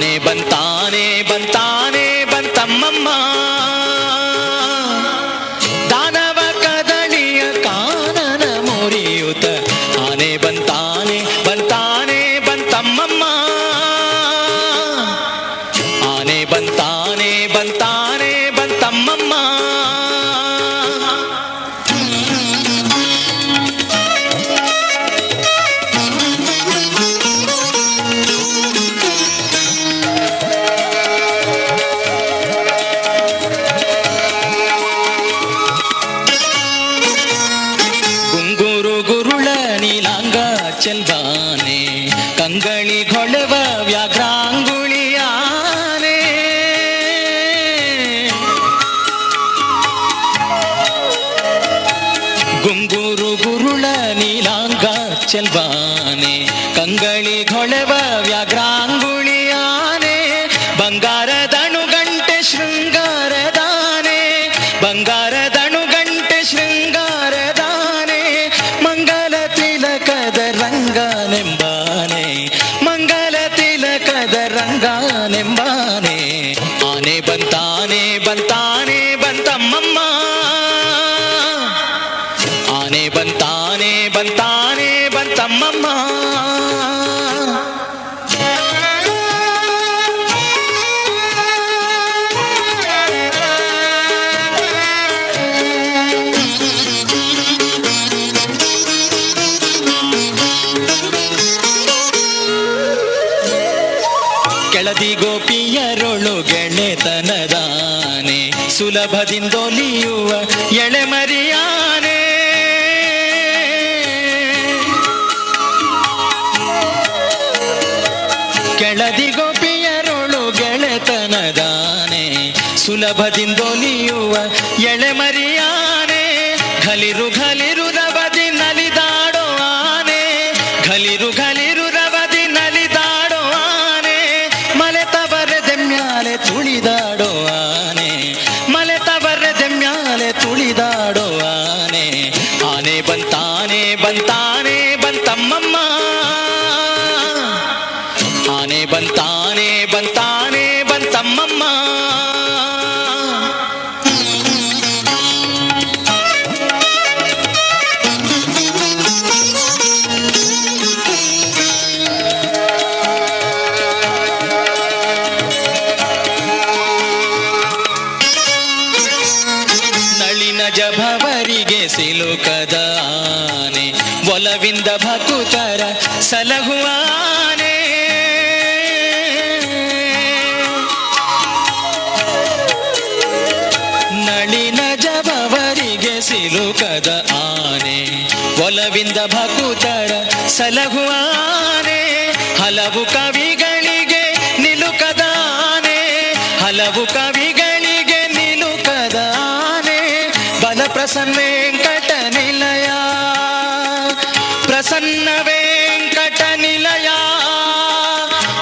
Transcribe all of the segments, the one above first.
ಆನೆ ಬಂತಾನೆ ಬಂತಾನೆ ಬಂತಮ್ಮಮ್ಮ, ದಾನವ ಕದಳಿಯ ಕಾನನ ಮುರಿಯುತ್ತ ಆನೆ ಬಂತಾನೆ ಬಂತಾನೆ ಬಂತಮ್ಮಮ್ಮ, ಆನೆ ಬಂತಾನೆ ಬಂತಾನೆ ಬಂತಮ್ಮಮ್ಮ. ಚೆಲ್ವಾನೆ ಕಂಗಳಿ ಹೊಳೆವ ವ್ಯಾಘ್ರಾಂಗುಳಿಯಾನೆ, ಗುಂಗೂರು ಗುರುಳ ನೀಲಾಂಗ ಚೆಲ್ವಾನೆ ಕಂಗಳಿ ಹೊಳೆವ ವ್ಯಾಘ್ರಾಂಗುಳಿಯಾನೆ, ಬಂಗಾರದಣು ಗಂಟೆ ಶೃಂಗಾರದಾನೆ, ಬಂಗಾರದಣು ಗಂಟೆ ಶೃಂಗಾರದಾನೆ, ಮಂಗಲ ತಿಲಕದ ರಂಗನೆಂಬಾನೆ, ಮಂಗಲ ತಿಲಕದ ರಂಗನೆಂಬಾನೆ. ಆನೆ ಬಂತಾನೆ ಬಂತಾನೆ ಬಂತಮ್ಮಮ್ಮ, ಆನೆ ಬಂತಾನೆ ಬಂತಾನೆ ಬಂತಮ್ಮಮ್ಮ. ಕೆಳದಿ ಗೋಪಿಯರೊಳು ಗೆಳೆತನದಾನೆ, ಸುಲಭದಿಂದೊಲಿಯುವ ಎಳೆಮರಿಯಾನೆ, ಕೆಳದಿ ಗೋಪಿಯರೊಳು ಗೆಳೆತನದಾನೆ, ಸುಲಭದಿಂದೊಲಿಯುವ ಎಳೆಮರಿಯಾನೆ, ಘಲಿರು ಘಲಿರು ರವದಿ ನಲಿದಾಡೋ ಆನೆ, ಘಲಿರು ಘಲಿರು ರವದಿ ನಲಿದಾಡೋ ಆನೆ, ಮಲೆತವರದೆ ಮ್ಯಾಲೆ ತುಳಿದಾಡೋ ಆನೆ, ಮಲೆತವರದೆ ಮ್ಯಾಲೆ ತುಳಿದಾಡೋ ಆನೆ. ಆನೆ ಬಂತಾನೆ ಬಂತಾನೆ ಬಂತಮ್ಮಮ್ಮ, ಆನೆ ಬಂತಾನೆ ಬಂತಾನೆ ಬಂತಮ್ಮಮ್ಮ. ಜಭವರಿಗೆ ಸಿಲುಕದ ಆನೆ, ಒಲವಿಂದ ಭಕುತರ ಸಲಹುವಾನೆ, ನಳಿನ ಜಭವರಿಗೆ ಸಿಲುಕದ ಆನೆ, ಒಲವಿಂದ ಭಕುತರ ಸಲಹುವಾನೆ, ಹಲವು ಕವಿಗಳಿಗೆ ನಿಲುಕದ ಆನೆ, ಹಲವು ಕವಿಗಳಿಗೆ ನಿಲುಕದ ಆನೆ, ಬಲ ಪ್ರಸನ್ನ ವೆಂಕಟ ನಿಲಯ, ಪ್ರಸನ್ನ ವೆಂಕಟ ನಿಲಯ,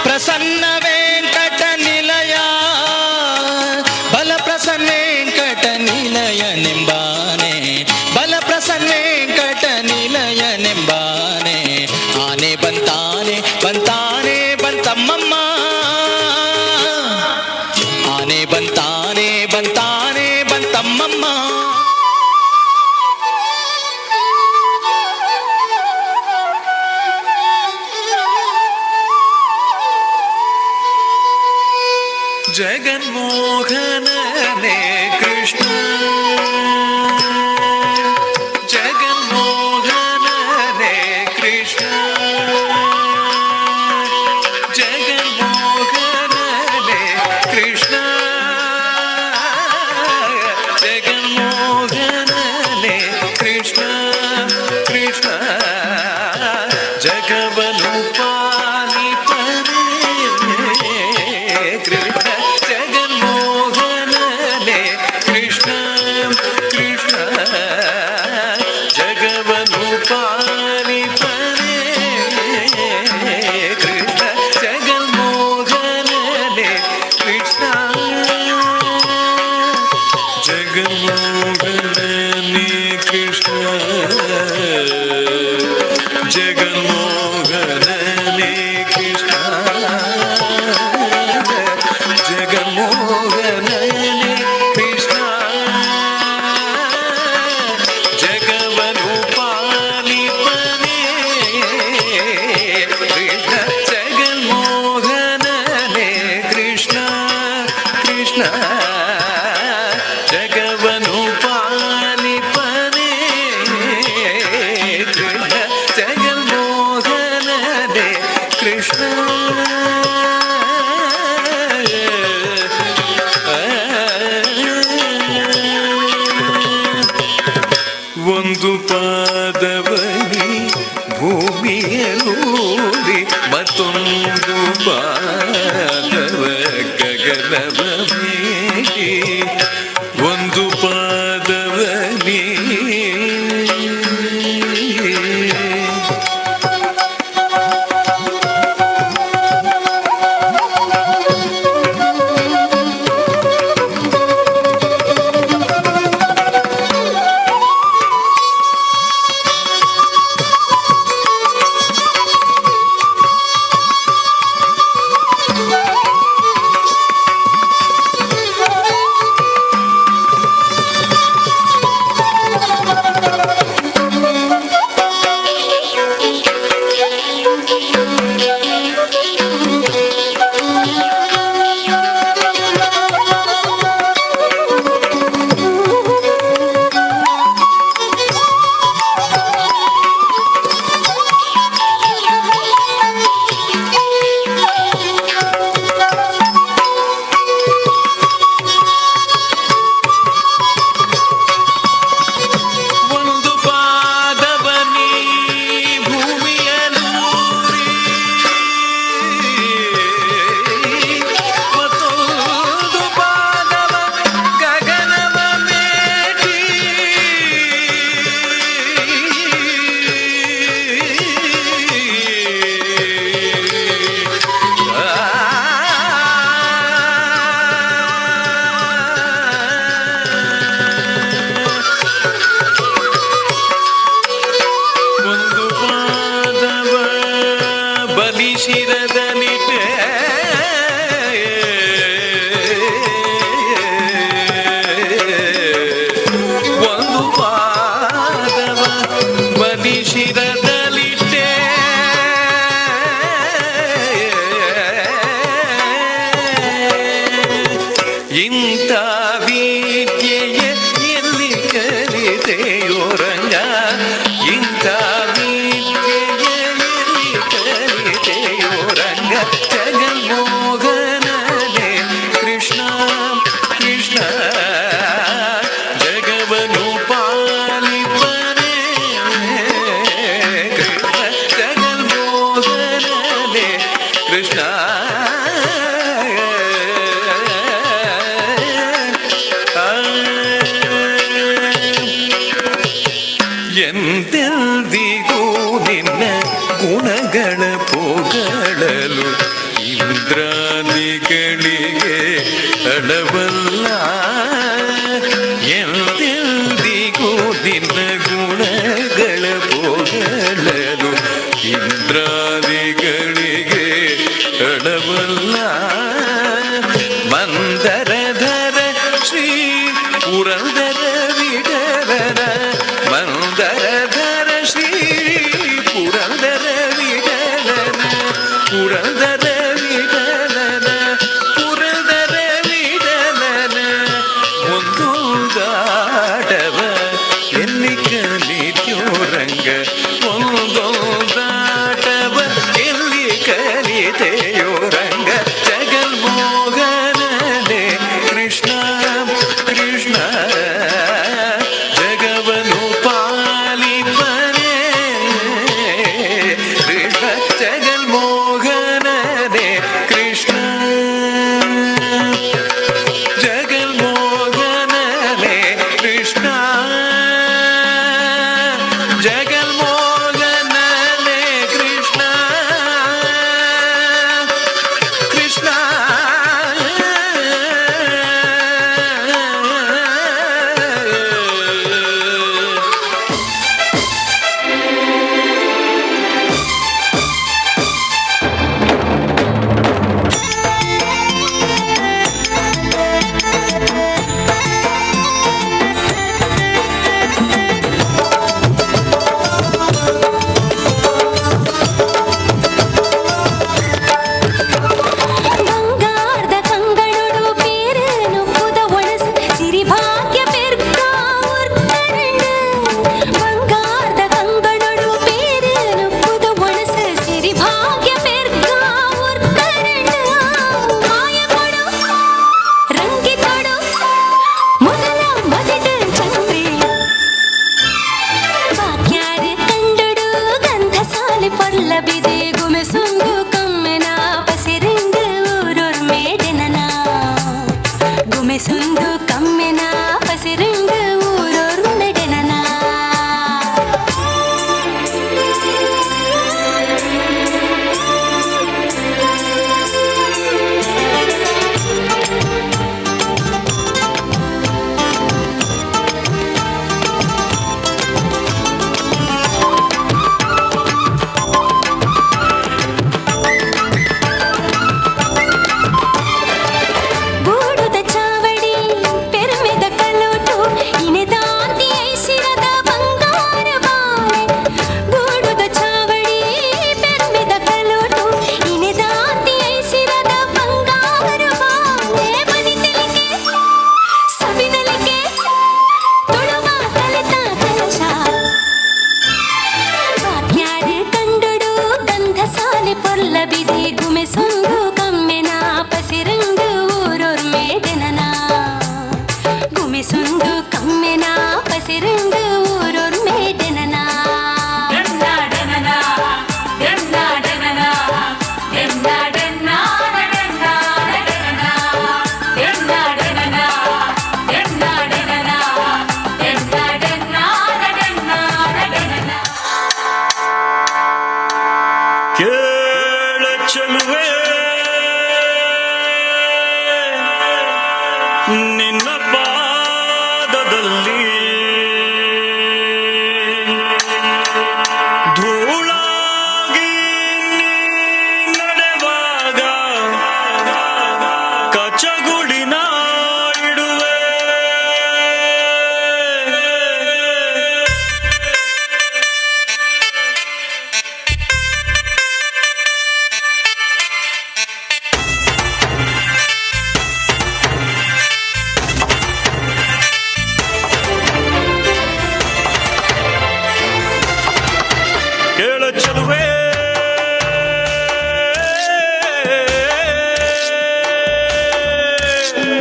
ಪ್ರಸನ್ನ ವೆಂಕಟ ನಿಲಯ, ಬಲ ಪ್ರಸನ್ನ ವೆಂಕಟ ನಿಲಯ ನೆಂಬಾನೆ, ಬಲ ಪ್ರಸನ್ನ ವೆಂಕಟ ನಿಲಯ ನೆಂಬಾನೆ. ಆನೆ ಬಂತಾನೆ ಬಂತಾನೆ ಬಂತಮ್ಮಮ್ಮ, ಆನೆ ಬಂತಾನೆ ಬಂತಾನೆ ಬಂತಮ್ಮಮ್ಮ. ಜಗನ್ಮೋಹನನೇ ಕೃಷ್ಣ, ಜಗನ್ಮೋಹನನೇ ಕೃಷ್ಣ, ಜಗನ್ಮೋಹನನೇ ಕೃಷ್ಣ, ಜಗನ್ಮೋಹನನೇ ಕೃಷ್ಣ ಕೃಷ್ಣ, ಜಗವನು ಪಾಲಿಪರೇ ಕೃಷ್ಣ, ಜಗನ್ಮೋಹನನೇ ಕೃಷ್ಣ ಒಂದು ಪಾದವನಿ ಭೂಮಿಯಲೂರಿ ಮತ್ತೊಂದು ಪಾದವ ಗಗನವ ಮೇಲಿ ಒಂದು ಪಾದವನಿ ಶಿರದಲಿಟ್ಟೆ ಒಂದು ಪಾದವ ಬಲಿ ಶಿರದಲಿಟ್ಟೆ ಇಂಥ ವಿದ್ಯೆಯ ಎಲ್ಲಿ ಕಲಿತೆಯೋ ರಂಗ ಇಂಥ ಜಗನ್ಮೋಹನನೇ ಕೃಷ್ಣ ಕೃಷ್ಣ ಜಗವನು ಪಾಲಿಪನೇ ಕೃಷ್ಣ ಜಗನ್ಮೋಹನನೇ ಕೃಷ್ಣ ಎಂದೆಂದಿಗೂ ನಿನ್ನ ಗುಣಗಳ ಪೊಗಳಲು ಇಂದ್ರಾದಿಗಳಿಗೆ ಅಳವಲ್ಲ ಎಂದೆಂದಿಗೂ ನಿನ್ನ ಗುಣಗಳ ಪೊಗಳಲು ಇಂದ್ರಾದಿಗಳಿಗೆ ಅಳವಲ್ಲ ಮಂದರಧರ ಶ್ರೀ ಪುರಂದರ ವಿಠಲನ ಮಂದರಧರ ಶ್ರೀ ಪುರಂದರ ವಿಠಲನ ಪುರಂದರ ವಿಠಲನ ಪುರಂದರ ವಿಠಲನ ಒಂದು ದಾಟವ ಎಲ್ಲಿ ಕಲಿತ್ಯೋ ರಂಗ ಒಂದು ದಾಟವ ಎಲ್ಲಿ ಕಲಿತೆಯೋ ರಂಗ ಜಗನ್ಮೋಹನನೇ ಕೃಷ್ಣ ಕೃಷ್ಣ ಜಗವನು ಪಾಲಿಪನೇ ಕೃಷ್ಣ ಜಗನ್ಮೋಹನನೇ ಕೃಷ್ಣ ಜಗನ್ಮೋಹನನೇ ಕೃಷ್ಣ ಜಗನ್ಮೋಹನನೇ ಕೃಷ್ಣ ಕೃಷ್ಣ ಕಾಲದಲ್ಲಿ ಧೂಳಾಗಿ ನಡೆವಾಗ ಕಚಗುಳಿನ ಇಡುವೆ. ಕೇಳ ಚೆಲುವೆ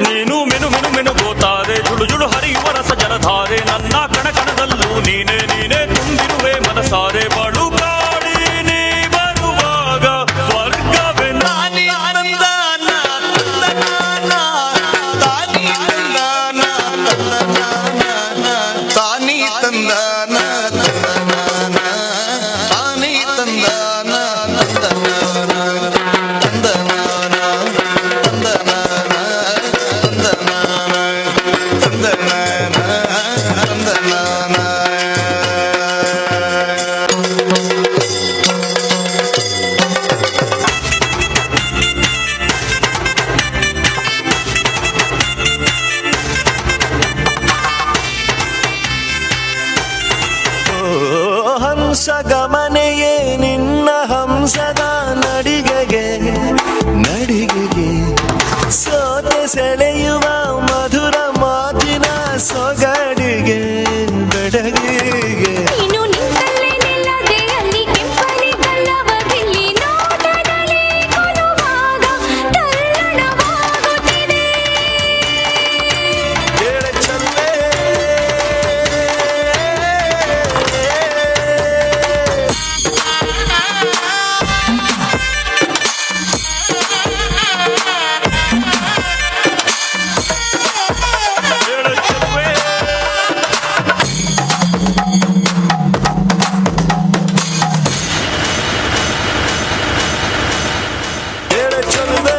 ನೀನು ಮೆನು ಮೆನು ಮೆನು ಗೋತಾರೆ ಜುಳು ಜುಳು ಹರಿಯುವ ರಸ ಜಲಧಾರೆ ನನ್ನ ಕಣಕಣದಲ್ಲೂ ನೀನೇ ನೀನೇ ತುಂಬಿರುವೆ ಮನಸಾರೆ ಬಾಳು ಕಾಡಿ ನೀ ಬರುವಾಗ ಸ್ವರ್ಗವೇ ನಾನಿ ತಂದಾನ ತಂದನಾನ ತಾನಿ ತಂದಾನ ತಂದನಾನ ತಾನಿ ತಂದಾನ ತಂದನಾನ ತಾನಿ ತಂದಾನ ತಂದನಾನ ತಂದನಾನ ತಂದನಾನ ತಂದನಾನ ತಂದನಾನ ತಂದನಾನ. ಹಂಸಗಮನೆಯೇ ನಿನ್ನ ಹಂಸದ ನಡಿಗೆಗೆ ನಡಿಗೆಗೆ ಸೋತೆ ಸೆಳೆಯುವ ಮಧುರ ಮಾತಿನ ಸೊಗಡಿಗೆ ಬೆಡಗಿಗೆ ನೀನು ನಿಂತಲ್ಲೇ ನಿಲ್ಲದೆ ಅಲ್ಲಿ ಕೆಂಪನೆ ಕಲ್ಲವಗಿಲ್ಲಿ ನೋಟದಲ್ಲಿ ಕೊಲುವಾಗ ತಲ್ಲಣವಾಗುತ್ತಿದೆ. ಕೇಳ ಚೆಲುವೆ ಕೇಳ ಚೆಲುವೆ ಕೇಳ ಚೆಲುವೆ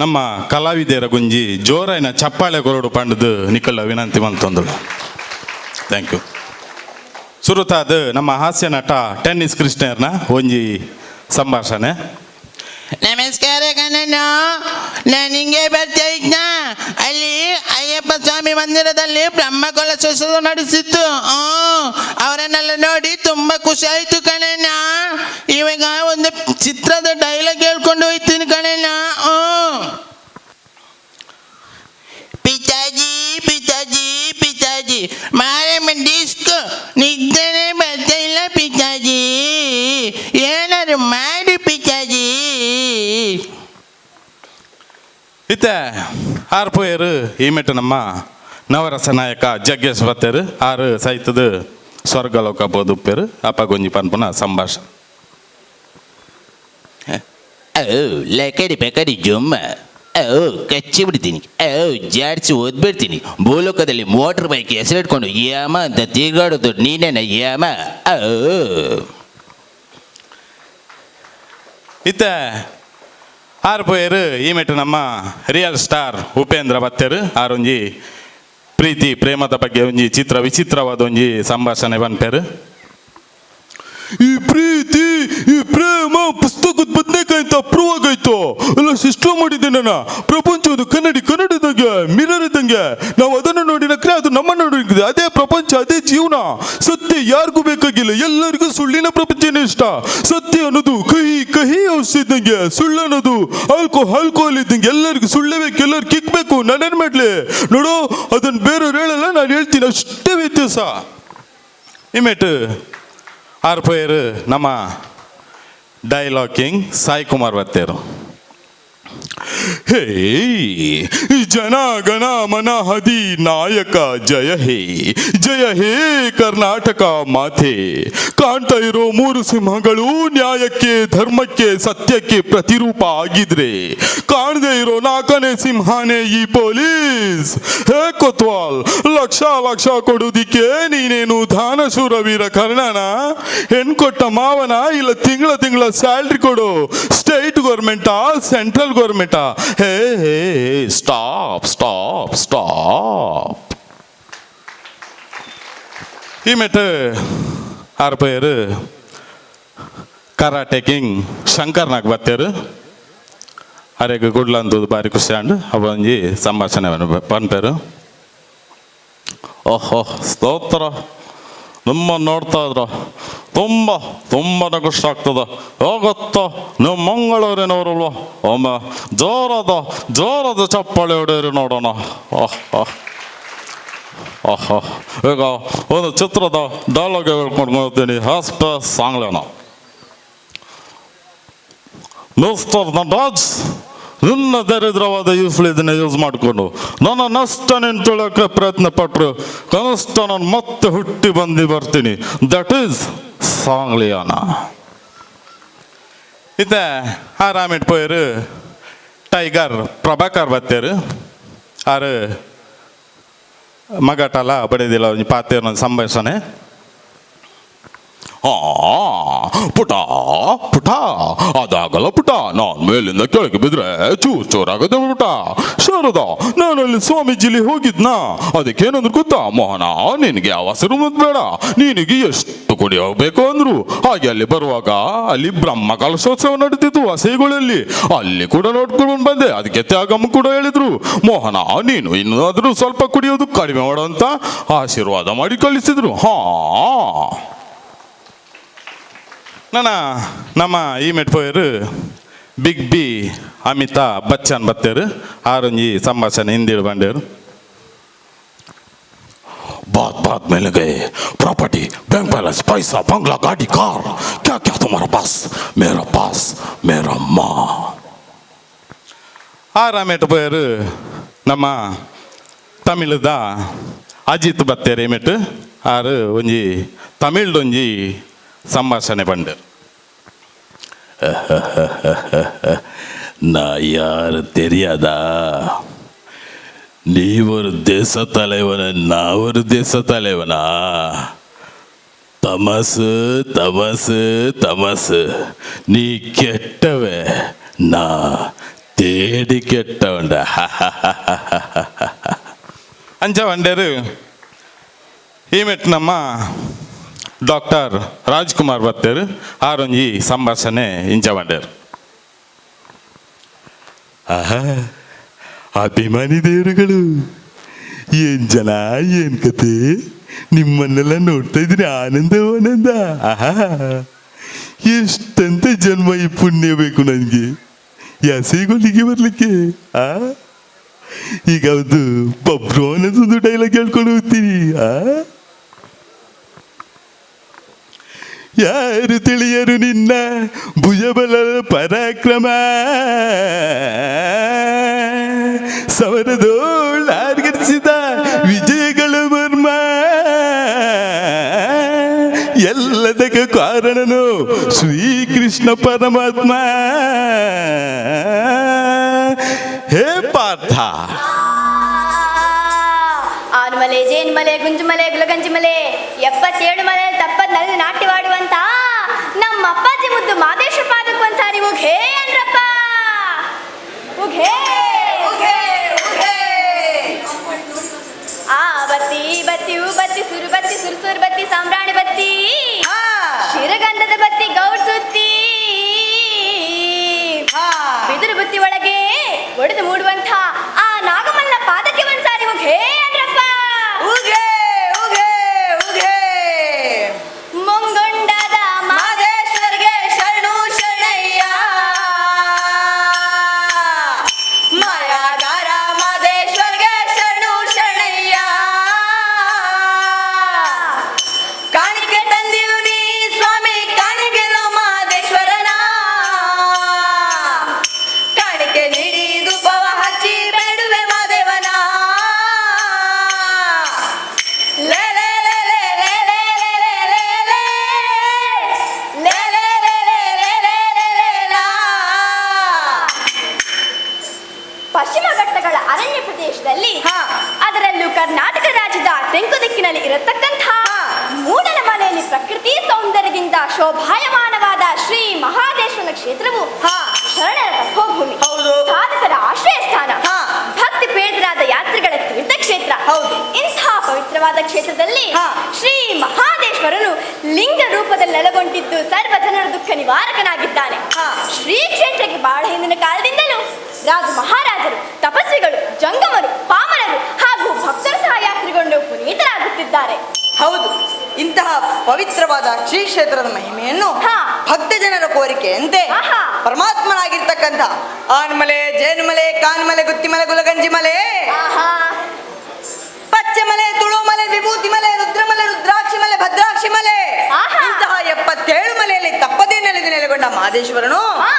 ನಮ್ಮ ಕಲಾವಿದರ ಗುಂಜಿ ಜೋರೈನ ಚಪ್ಪಾಳೆ ಕೊರಡು ಪಂಡದು ನಿಖಲ ವಿನಂತಿ ಮಂತೊಂದುಳು. Thank you. ಸುರುತಾದ ನಮ್ಮ ಹಾಸ್ಯ ನಟ ಟೆನ್ನಿಸ್ ಕೃಷ್ಣರ್ನ ಒಂಜಿ ಸಂಭಾಷಣೆ. ನಮಸ್ಕಾರ ಕಣ್ಣಣ್ಣ, ನಾನು ಹಿಂಗೆ ಬರ್ತಾ ಇದ್ನ. ಅಲ್ಲಿ ಅಯ್ಯಪ್ಪ ಸ್ವಾಮಿ ಮಂದಿರದಲ್ಲಿ ಬ್ರಹ್ಮಕೊಲ ಸುಸು ನಡೆಸಿತ್ತು. ಅವರನ್ನೆಲ್ಲ ನೋಡಿ ತುಂಬಾ ಖುಷಿ ಆಯ್ತು ಕಣಣ್ಣ. ಇವಾಗ ಒಂದು ಚಿತ್ರದ ಡೈಲಾಗ್ ಹೇಳ್ಕೊಂಡು ಹೋಯ್ತೀನಿ ಕಣಣ್ಣ. ಪಿತಾಜಿ ಪಿತಾಜಿ ಪಿತಾಜಿ ಮಾರಮ್ಮ ಡಿಸ್ಕ್ ನಿದ್ದೆನೆ ಬರ್ತಾ ಇಲ್ಲ ಪಿತಾಜಿ, ಏನಾದ್ರು ಮಾಡಿ ಪಿತಾಜಿ. ಇತ್ತೆ ಆರ್ಪೋಯರು ಈ ಮೆಟ್ಟು ನಮ್ಮ ನವರಸ ನಾಯಕ ಜಗ್ಗೇಶ್ ಬತ್ತೇರು ಆರು ಸೈತದ ಸ್ವರ್ಗಲೋಕ ಬೋದುಪ್ಪೇರು ಅಪ್ಪ ಗೊಂಜಿ ಪನ್ಪುನ ಸಂಭಾಷಣೆ. ಲಕಡಿ ಪಕಡಿ ಜೊಮ್ಮ ಕಚ್ಚಿ ಬಿಡ್ತೀನಿ, ಜಾಡ್ಸಿ ಓದ್ಬಿಡ್ತೀನಿ. ಭೂಲೋಕದಲ್ಲಿ ಮೋಟರ್ ಬೈಕ್ ಹೆಸರಿಟ್ಕೊಂಡು ಯಾಮ ಅಂತ ತಿರುಗಾಡೋದು ನೀನೇನ ಯಾಮ. ಇತ್ತೆ ಆರ್ಪೋಯರು ಈ ಮೆಟ್ಟು ನಮ್ಮ ರಿಯಲ್ ಸ್ಟಾರ್ ಉಪೇಂದ್ರ ಬತ್ತೇರು ಆರೊಂಜಿ ಪ್ರೀತಿ ಪ್ರೇಮದ ಬಗ್ಗೆ ಒಂಜಿ ಚಿತ್ರ ವಿಚಿತ್ರವಾದ ಒಂಜಿ ಸಂಭಾಷಣೆ ಬನ್ಪೇರು. ಈ ಪ್ರೀತಿ ಈ ಪ್ರೇಮ ಪುಸ್ತಕದ ಬದನೇಕಾಯಿ ಅಂತ ಅಪ್ರೂವ್ ಆಗೈತು ಎಲ್ಲ ಸಿಸ್ಟಮ್ ಮಾಡಿದ್ದೆ ನಾನು. ಪ್ರಪಂಚ ಒಂದು ಕನ್ನಡಿದಂಗೆ ಮಿರರ್ ಇದ್ದಂಗೆ, ನಾವು ಅದನ್ನು ನೋಡಿ ನಕ್ರೆ ಅದು ನಮ್ಮನ್ನು ನೋಡಿ. ಅದೇ ಪ್ರಪಂಚ, ಅದೇ ಜೀವನ. ಸತ್ಯ ಯಾರಿಗೂ ಬೇಕಾಗಿಲ್ಲ, ಎಲ್ಲರಿಗೂ ಸುಳ್ಳಿನ ಪ್ರಪಂಚನೇ ಇಷ್ಟ. ಸತ್ಯ ಅನ್ನೋದು ಕಹಿ ಕಹಿ ಔಷಧಿ ಇದ್ದಂಗೆ, ಸುಳ್ಳು ಅನ್ನೋದು ಆಲ್ಕೋಹಾಲ್ ಇದ್ದಂಗೆ. ಎಲ್ಲರಿಗೂ ಸುಳ್ಳೇ ಬೇಕು, ಎಲ್ಲರೂ ಕಿಕ್ಬೇಕು. ನಾನೇನ್ ಮಾಡ್ಲಿ ನೋಡು, ಅದನ್ನ ಬೇರೆಯವ್ರು ಹೇಳಲ್ಲ, ನಾನು ಹೇಳ್ತೀನಿ, ಅಷ್ಟೇ ವ್ಯತ್ಯಾಸ. ಇಮೇಟ್ ಆರ್ಪೋಯರು ನಮ್ಮ ಡೈಲಾಗ್ ಕಿಂಗ್ ಸಾಯಿ ಕುಮಾರ್ ಬತ್ತೇರು. ಹೇ ಜನ ಗಣ ಮನ ಹದಿ ನಾಯಕ ಜಯ ಹೇ ಕರ್ನಾಟಕ ಮಾತೆ. ಕಾಣ್ತಾ ಇರೋ ಮೂರು ಸಿಂಹಗಳು ನ್ಯಾಯಕ್ಕೆ ಧರ್ಮಕ್ಕೆ ಸತ್ಯಕ್ಕೆ ಪ್ರತಿರೂಪ ಆಗಿದ್ರೆ ಕಾಣದೇ ಇರೋ ನಾಲ್ಕನೇ ಸಿಂಹನೇ ಈ ಪೊಲೀಸ್. ಹೇ ಕೊತ್ವಾಲ್, ಲಕ್ಷ ಲಕ್ಷ ಕೊಡೋದಿಕ್ಕೆ ನೀನೇನು ದಾನಶೂರ ವೀರ ಕರ್ಣನ? ಹೆಣ್ ಕೊಟ್ಟ ಮಾವನ ಇಲ್ಲ ತಿಂಗಳ ಸ್ಯಾಲ್ರಿ ಕೊಡು. ಸ್ಟೇಟ್ ಗೌರ್ಮೆಂಟಾ ಸೆಂಟ್ರಲ್ ಗೌರ್ಮೆಂಟಾ? Hey stop stop stop. ಈ ಮೆಟ್ಟು ಆರ್ ಪೇರು ಕರಾಟೆ ಕಿಂಗ್ ಶಂಕರ್ ನಾಗ್ ಬತ್ತೇರು ಅರೆಗೆ ಗುಡ್ಲ ಅಂತದ್ದು ಬಾರಿ ಖುಷಿ ಅಂಡು ಅವ ಒಂಜಿ ಸಂಭಾಷಣೆ ಪನ್ಪೇರು. ಓಹೋ ಸ್ತೋತ್ರ, ನಿಮ್ಮ ನೋಡ್ತಾ ಇದ್ರ ತುಂಬ ಖುಷಿ ಆಗ್ತದ. ಹೋಗತ್ತ ನೀವು ಮಂಗಳೂರಿನವರಲ್ವ, ಒಮ್ಮೆ ಜೋರದ ಚಪ್ಪಾಳೆ ಹೊಡೆಯರಿ ನೋಡೋಣ. ಓಹೋ ಈಗ ಒಂದು ಚಿತ್ರದ ಡೈಲಾಗ್ ಹೇಳ್ಕೊಂಡು ಹೋಗ್ತೀನಿ. ಹಾಸ್ಪ ಸಾಂಗ್ಲೇನ. ಮಿಸ್ಟರ್ ನಟರಾಜ್, ನಿನ್ನ ದರಿದ್ರವಾದ ಇದನ್ನ ಯೂಸ್ ಮಾಡಿಕೊಂಡು ನನ್ನ ನಷ್ಟ ನಿಂತೊಳಕ್ಕೆ ಪ್ರಯತ್ನ ಪಟ್ಟರು ಕನಿಷ್ಠ ನಾನು ಮತ್ತೆ ಹುಟ್ಟಿ ಬರ್ತೀನಿ. That is Sangliana. ಇತ್ತ ಆರಾಮಿಟ್ಟು ಪೋಯರು ಟೈಗರ್ ಪ್ರಭಾಕರ್ ಬತ್ತೇರು ಆರು ಮಗಟಲ್ಲ ಬಡಿದಿಲ್ಲ ಒಂಜಿ ಪಾತೇರು ನನ್ನ ಸಂಭಾಷಣೆ. ಪುಟ ಅದಾಗಲ್ಲ ಪುಟ, ನಾನು ಮೇಲಿಂದ ಕೆಳಗೆ ಬಿದ್ರೆ ಚೂರಾಗದೆ ಪುಟ. ಶಾರದ, ನಾನು ಅಲ್ಲಿ ಸ್ವಾಮೀಜಿಲಿ ಹೋಗಿದ್ನಾ, ಅದಕ್ಕೇನಂದ್ರು ಗೊತ್ತಾ ಮೋಹನ, ನಿನಗೆ ಯಾವ ಹೆಸರು ಬೇಡ, ನಿನಗೆ ಎಷ್ಟು ಕುಡಿ ಹೋಗ್ಬೇಕು ಅಂದ್ರು. ಹಾಗೆ ಅಲ್ಲಿ ಬರುವಾಗ ಅಲ್ಲಿ ಬ್ರಹ್ಮ ಕಲಶೋತ್ಸವ ನಡೀತಿತ್ತು ಹಸೆಗಳಲ್ಲಿ, ಅಲ್ಲಿ ಕೂಡ ನೋಡ್ಕೊಂಡು ಬಂದೆ. ಅದಕ್ಕೆ ತ್ಯಾಗಮ್ಮ ಕೂಡ ಹೇಳಿದ್ರು, ಮೋಹನ ನೀನು ಇನ್ನಾದ್ರೂ ಸ್ವಲ್ಪ ಕುಡಿಯೋದು ಕಡಿಮೆ ಮಾಡು ಅಂತ ಆಶೀರ್ವಾದ ಮಾಡಿ ಕಳಿಸಿದ್ರು. ನಮ್ಮ ಈ ಮೆಟ್ಪೋಯರು ಬಿಗ್ ಬಿ ಅಮಿತಾಬ್ ಬಚ್ಚನ್ ಬತ್ತೇರು ಆರೊಂಜಿ ಸಂಭಾಷಣೆ ಹಿಂದಿ ಬಂಡೇರು. बात मिल गए, प्रॉपर्टी, बैंक बैलेंस, पैसा, बंगला, गाड़ी, कार, क्या क्या तुम्हारा पास मेरा माँ. ಆರಾಮೇಟು ಪೋಯರು ನಮ್ಮ ತಮಿಳದ ಅಜಿತ್ ಬತ್ತೇರು ಮೆಟ್ಟು ಆರು ಒಂಜಿ ತಮಿಳ್ದೊಂಜಿ ಸಂಭಾಷಣೆ ಬಂಡರು. ನಾ ಯಾರು தெரியாதா? நீ ஒரு தேச தலைவன, நான் ஒரு தேச தலைவனா? தமசு நீ கெட்டவ, நான் தேடி கெட்டவன்டா. ಅಂಚ ಬಂಡೇರು ಈ ಮೆಟ್ಟು ನಮ್ಮ ಡಾಕ್ಟರ್ ರಾಜ್ಕುಮಾರ್ ಬತ್ತೇರು ಆರೊಂಜಿ ಸಂಭಾಷಣೆ ಇಂಚ ಬಂಡೇರು. ಅಭಿಮಾನಿ ದೇವರುಗಳು, ಏನ್ ಜನ, ಏನ್ ಕತೆ, ನಿಮ್ಮನ್ನೆಲ್ಲ ನೋಡ್ತಾ ಇದ್ದೀನಿ ಆನಂದ. ಎಷ್ಟಂತ ಜನ್ಮ ಈ ಪುಣ್ಯ ಬೇಕು ನನಗೆ ಯಾಸೆಗೊಲ್ಲಿಗೆ ಬರ್ಲಿಕ್ಕೆ. ಈಗ ಅದು ಬಬ್ರು ಅನ್ನೋದೊಂದು ಡೈಲಾಗ್ ಹೇಳ್ಕೊಂಡು ಹೋಗ್ತೀನಿ. ಯಾರು ತಿಳಿಯರು ನಿನ್ನ ಭುಜಬಲ ಪರಾಕ್ರಮ, ಸಮರದೋಳಾರ್ಗರಿಸಿದ ವಿಜಯಗಳ ಮರ್ಮ, ಎಲ್ಲದಕ್ಕೆ ಕಾರಣನು ಶ್ರೀಕೃಷ್ಣ ಪರಮಾತ್ಮ. ಹೇ ಪಾರ್ಥ, ಆನುಮಲೆ, ಜೇನುಮಲೆ, ಗುಂಜುಮಲೆ, ಗುಲಗಂಜಿಮಲೆ, 77 ಮಲೆ ತಪ್ಪದ್ನಲ್ಲಿ ನಾಟ್ಯವಾಡುವಂತ ನಮ್ಮ ಅಪ್ಪಾಜಿ ಮುದ್ದು ಮಾದೇಶ್ವರ ಪಾದಕ್ಕೆ ಒಂದ್ಸಾರಿ ಉಘೇ ಅನ್ರಪ್ಪ. ಉಘೇ ಆ ಬತ್ತಿ ಬತ್ತಿ ಹೂ ಬತ್ತಿ ಸುರು ಬತ್ತಿ ಸುರ್ಸುರ್ ಬತ್ತಿ ಸಾಂಬ್ರಾಣಿ ಬತ್ತಿ ಶಿರಗಂಧದ ಬತ್ತಿ ಗೌಡ್ ಸುತ್ತಿ ಬಿದಿರು ಬುತ್ತಿ ಒಳಗೆ ಒಡೆದು ಮೂಡುವಂತ ಆ ನಾಗಮಲ್ಲ ಪಾದಕ್ಕೆ ಒಂದ್ಸಾರಿ ಉಘೇ ಅನ್ರಪ್ಪ. ಮುಂಗೊಂಡದ ಮಾದೇಶ್ವರ್ಗೆ ಶರಣು ಶರಣಯ್ಯ, ಮಾಯಾಗಾರ ಮಾದೇಶ್ವರ್ಗೆ ಶರಣು ಶರಣಯ್ಯ. ಕಾಣಿಕೆ ತಂದಿರು ನೀ ಸ್ವಾಮಿ, ಕಾಣಿಕೆ ಮಾದೇಶ್ವರ್ಗೆ ಕ್ಷೇತ್ರವು ಹಾ. ಶರಣರ ತಪೋಭೂಮಿ, ಹೌದು. ಸಾಧಕರ ಆಶ್ರಯ ಸ್ಥಾನ, ಹಾ. ಭಕ್ತಿ ಪೀಡಿತರಾದ ಯಾತ್ರಿಗಳ ತೀರ್ಥಕ್ಷೇತ್ರ. ಹೌದು. ಇಂತಹ ಪವಿತ್ರವಾದ ಕ್ಷೇತ್ರದಲ್ಲಿ ಹಾ. ಶ್ರೀ ಮಹಾದೇಶ್ವರನು ಲಿಂಗ ರೂಪದಲ್ಲಿ ನೆಲೆಗೊಂಡಿದ್ದು ಸರ್ವ ಜನರ ದುಃಖ ನಿವಾರಕನಾಗಿದ್ದಾನೆ. ಹಾ. ಶ್ರೀ ಕ್ಷೇತ್ರಕ್ಕೆ ಬಹಳ ಹಿಂದಿನ ಕಾಲದಿಂದಲೂ ರಾಜ ಮಹಾರಾಜರು, ತಪಸ್ವಿಗಳು, ಜಂಗಮರು, ಪಾಮರರು ಹಾಗೂ ಭಕ್ತರು ಸಹ ಯಾತ್ರಿಗೊಂಡು ಪುನೀತರಾಗುತ್ತಿದ್ದಾರೆ. ಹೌದು, ಇಂತಹ ಪವಿತ್ರವಾದ ಶ್ರೀ ಕ್ಷೇತ್ರದ ಮಹಿಮೆಯನ್ನು ಹಾ. ಭಕ್ತ ಜನರ ಕೋರಿಕೆಯಂತೆ ಆಹಾ. ಪರಮಾತ್ಮನಾಗಿರ್ತಕ್ಕಂಥ ಆನ್ಮಲೆ, ಜೇನುಮಲೆ, ಕಾನ್ಮಲೆ, ಗುತ್ತಿಮಲೆ, ಗುಲಗಂಜಿ ಮಲೆ, ಆಹಾ, ಪಚ್ಚೆಮಲೆ, ತುಳುಮಲೆ, ವಿಭೂತಿ ಮಲೆ, ರುದ್ರಮಲೆ, ರುದ್ರಾಕ್ಷಿ ಮಲೆ, ಭದ್ರಾಕ್ಷಿ ಮಲೆ, ಆಹಾ. ಇಂತಹ 77 ಮಲೆಯಲ್ಲಿ ತಪ್ಪದೇ ನೆಲೆಗೊಂಡ ಮಹದೇಶ್ವರನು ಹಾ.